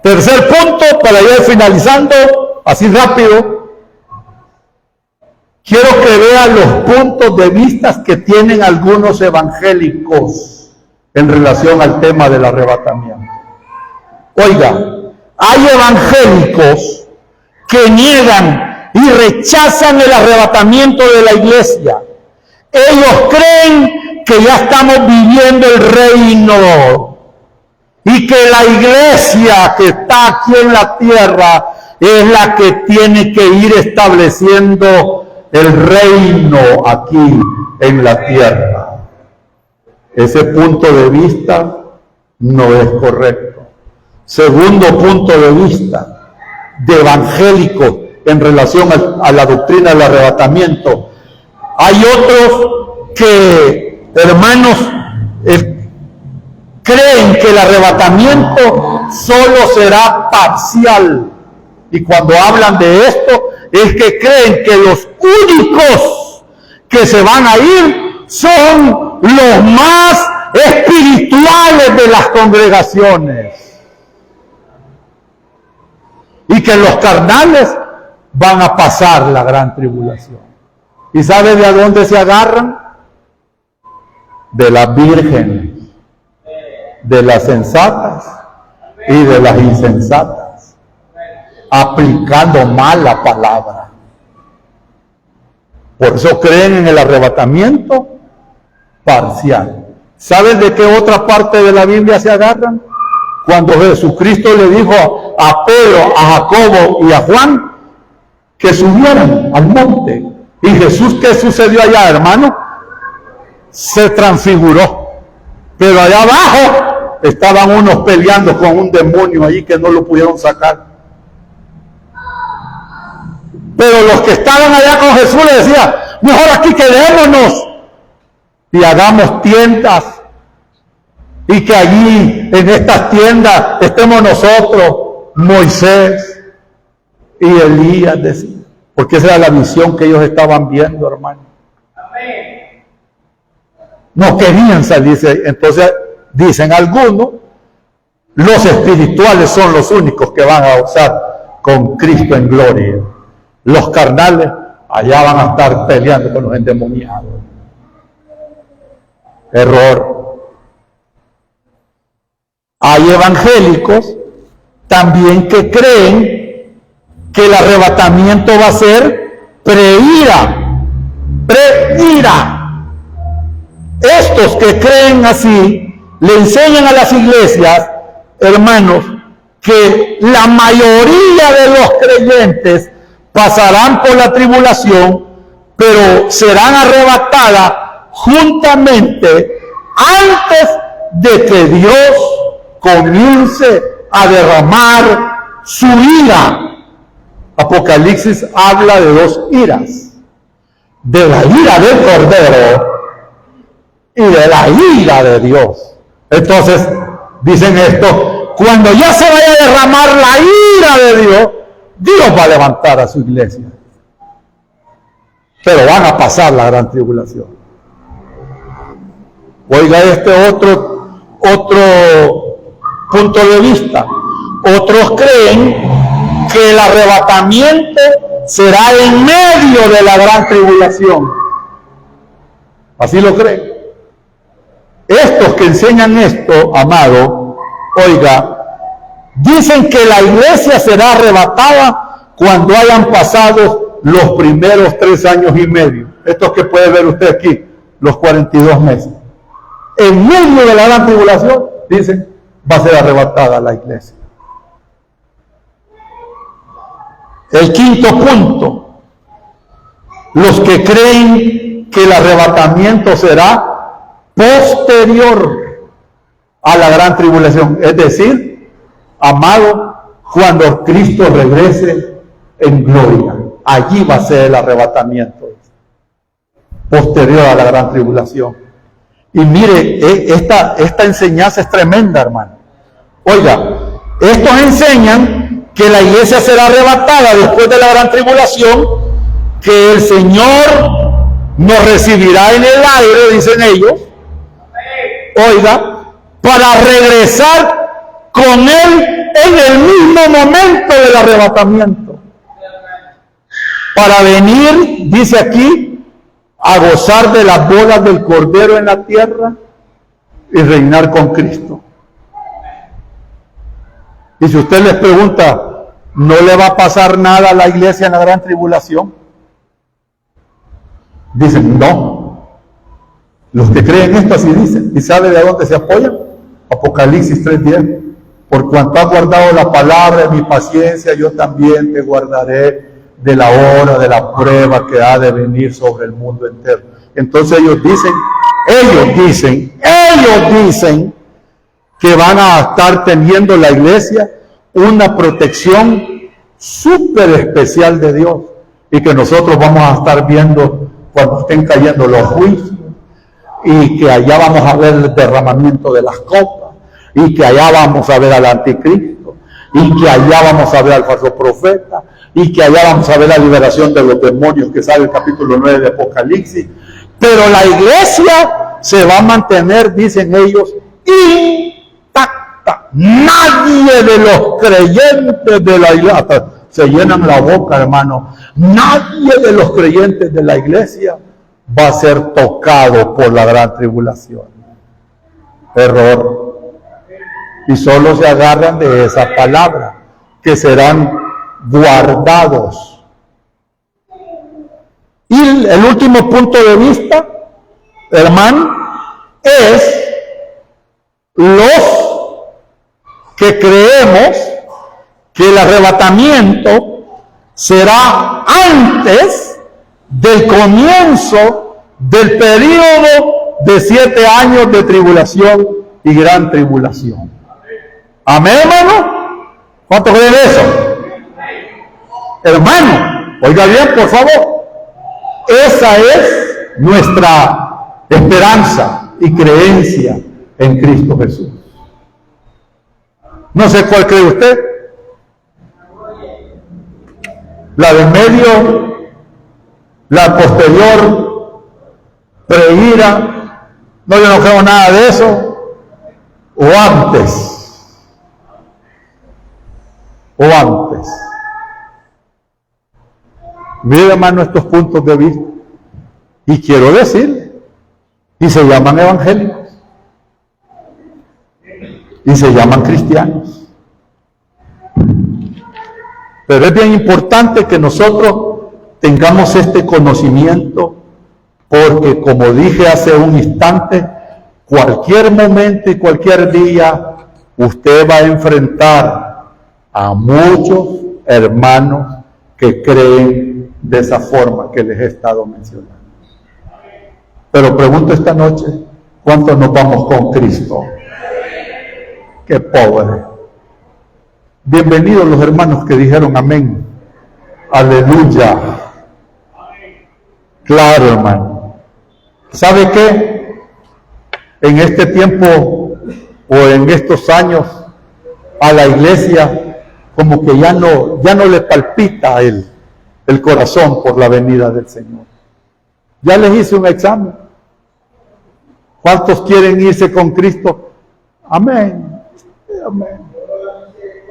Tercer punto, para ir finalizando, así rápido. Quiero que vean los puntos de vista que tienen algunos evangélicos en relación al tema del arrebatamiento. Oiga, hay evangélicos que niegan y rechazan el arrebatamiento de la iglesia. Ellos creen que ya estamos viviendo el reino. Y que la iglesia que está aquí en la tierra es la que tiene que ir estableciendo el reino aquí en la tierra. Ese punto de vista no es correcto. Segundo punto de vista de evangélico en relación a la doctrina del arrebatamiento. Hay otros que, hermanos, creen que el arrebatamiento solo será parcial. Y cuando hablan de esto, es que creen que los únicos que se van a ir son los más espirituales de las congregaciones. Y que los carnales van a pasar la gran tribulación. ¿Y sabe de dónde se agarran? De las vírgenes, de las sensatas y de las insensatas, aplicando mal la palabra. Por eso creen en el arrebatamiento parcial. ¿Saben de qué otra parte de la Biblia se agarran? Cuando Jesucristo le dijo a Pedro, a Jacobo y a Juan que subieran al monte. ¿Y Jesús qué sucedió allá, hermano? Se transfiguró. Pero allá abajo estaban unos peleando con un demonio ahí que no lo pudieron sacar. Pero los que estaban allá con Jesús le decían, mejor aquí quedémonos y hagamos tiendas. Y que allí, en estas tiendas, estemos nosotros, Moisés y Elías, decía. Porque esa era la visión que ellos estaban viendo, hermano. No querían salirse. Entonces, dicen algunos, los espirituales son los únicos que van a gozar con Cristo en gloria. Los carnales, allá van a estar peleando con los endemoniados. Error. Hay evangélicos también que creen que el arrebatamiento va a ser preira. Estos que creen así le enseñan a las iglesias, hermanos, que la mayoría de los creyentes pasarán por la tribulación, pero serán arrebatadas juntamente antes de que Dios comience a derramar su ira. Apocalipsis habla de dos iras: de la ira del Cordero y de la ira de Dios. Entonces, dicen esto, cuando ya se vaya a derramar la ira de Dios, Dios va a levantar a su iglesia. Pero van a pasar la gran tribulación. Oiga este otro punto de vista. Otros creen que el arrebatamiento será en medio de la gran tribulación. Así lo creen. Estos que enseñan esto, amado, oiga, dicen que la iglesia será arrebatada cuando hayan pasado los primeros 3 años y medio. Estos que puede ver usted aquí, los 42 meses. En medio de la gran tribulación, dicen, va a ser arrebatada la iglesia. El quinto punto, los que creen que el arrebatamiento será posterior a la gran tribulación, es decir, amado, cuando Cristo regrese en gloria, allí va a ser el arrebatamiento posterior a la gran tribulación. Y mire, esta enseñanza es tremenda, hermano. Oiga, estos enseñan que la iglesia será arrebatada después de la gran tribulación, que el Señor nos recibirá en el aire, dicen ellos, oiga, para regresar con Él en el mismo momento del arrebatamiento. Para venir, dice aquí, a gozar de las bodas del Cordero en la tierra y reinar con Cristo. Y si usted les pregunta, ¿no le va a pasar nada a la iglesia en la gran tribulación? Dicen, no. Los que creen esto así dicen. ¿Y sabe de dónde se apoyan? Apocalipsis 3:10. Por cuanto has guardado la palabra de mi paciencia, yo también te guardaré de la hora de la prueba que ha de venir sobre el mundo entero. Entonces ellos dicen que van a estar teniendo la iglesia una protección súper especial de Dios, y que nosotros vamos a estar viendo cuando estén cayendo los juicios, y que allá vamos a ver el derramamiento de las copas, y que allá vamos a ver al anticristo, y que allá vamos a ver al falso profeta, y que allá vamos a ver la liberación de los demonios que sale el capítulo 9 de Apocalipsis. Pero la iglesia se va a mantener, dicen ellos, intacta. Nadie de los creyentes de la iglesia, se llenan la boca, hermano, nadie de los creyentes de la iglesia va a ser tocado por la gran tribulación. Error. Y solo se agarran de esa palabra, que serán guardados. Y el último punto de vista, hermano, es los que creemos que el arrebatamiento será antes del comienzo del periodo de 7 años de tribulación y gran tribulación. Amén, hermano. ¿Cuántos creen eso? Hermano, oiga bien, por favor. Esa es nuestra esperanza y creencia en Cristo Jesús. No sé cuál cree usted. La del medio, la posterior, preira, no, yo no creo nada de eso, o antes. Mire, hermano, estos puntos de vista, y quiero decirle, y se llaman evangélicos, y se llaman cristianos. Pero es bien importante que nosotros tengamos este conocimiento, porque como dije hace un instante, cualquier momento y cualquier día usted va a enfrentar a muchos hermanos que creen de esa forma que les he estado mencionando. Pero pregunto esta noche, ¿cuántos nos vamos con Cristo? ¡Qué pobre! Bienvenidos los hermanos que dijeron amén. Aleluya. Claro, hermano. ¿Sabe qué? En este tiempo o en estos años a la iglesia como que ya no le palpita el corazón por la venida del Señor. Ya les hice un examen. ¿Cuántos quieren irse con Cristo? Amén. Amén.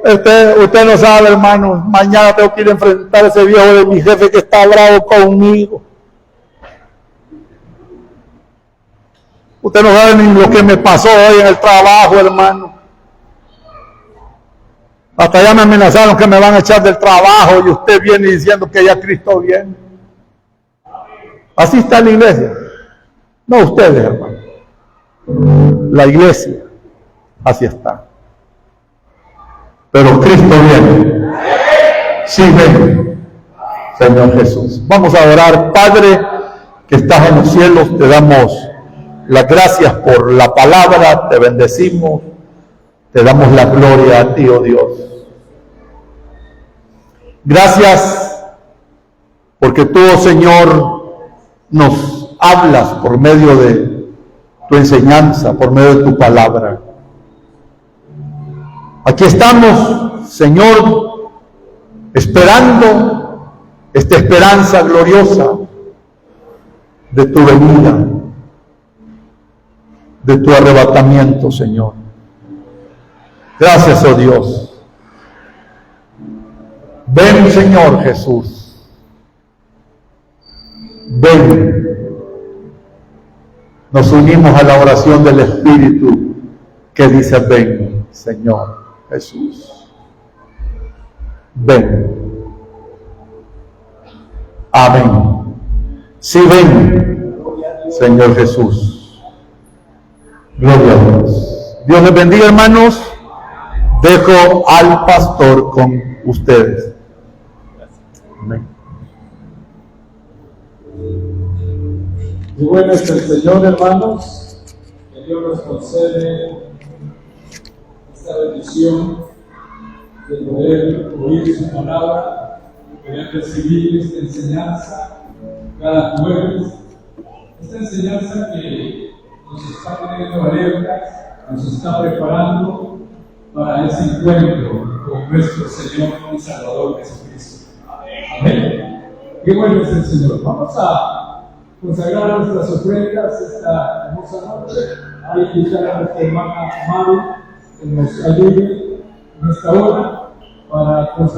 Usted no sabe, hermano, mañana tengo que ir a enfrentar a ese viejo de mi jefe que está bravo conmigo. Usted no sabe ni lo que me pasó hoy en el trabajo, hermano. Hasta ya me amenazaron que me van a echar del trabajo y usted viene diciendo que ya Cristo viene. Así está la iglesia. No ustedes, hermano. La iglesia. Así está. Pero Cristo viene. Sí viene. Señor Jesús. Vamos a orar. Padre, que estás en los cielos, te damos las gracias por la palabra, te bendecimos, te damos la gloria a ti, oh Dios. Gracias porque tú, oh Señor, nos hablas por medio de tu enseñanza, por medio de tu palabra. Aquí estamos, Señor, esperando esta esperanza gloriosa de tu venida, de tu arrebatamiento, Señor. Gracias, oh Dios. Ven, Señor Jesús. Ven. Nos unimos a la oración del Espíritu que dice: ven, Señor Jesús. Ven. Amén. Sí, ven, Señor Jesús. Gloria a Dios. Dios les bendiga, hermanos. Dejo al pastor con ustedes. Amén. Y bueno es el Señor, hermanos, que Dios nos concede esta bendición de poder oír su palabra, de poder recibir esta enseñanza cada jueves, esta enseñanza que nos está poniendo alertas, nos está preparando para ese encuentro con nuestro Señor y Salvador Jesucristo. Amén. Qué bueno es el Señor. Vamos a consagrar nuestras ofrendas esta hermosa noche. Hay que invitar a nuestra hermana Mari que nos ayude en esta hora para consagrar.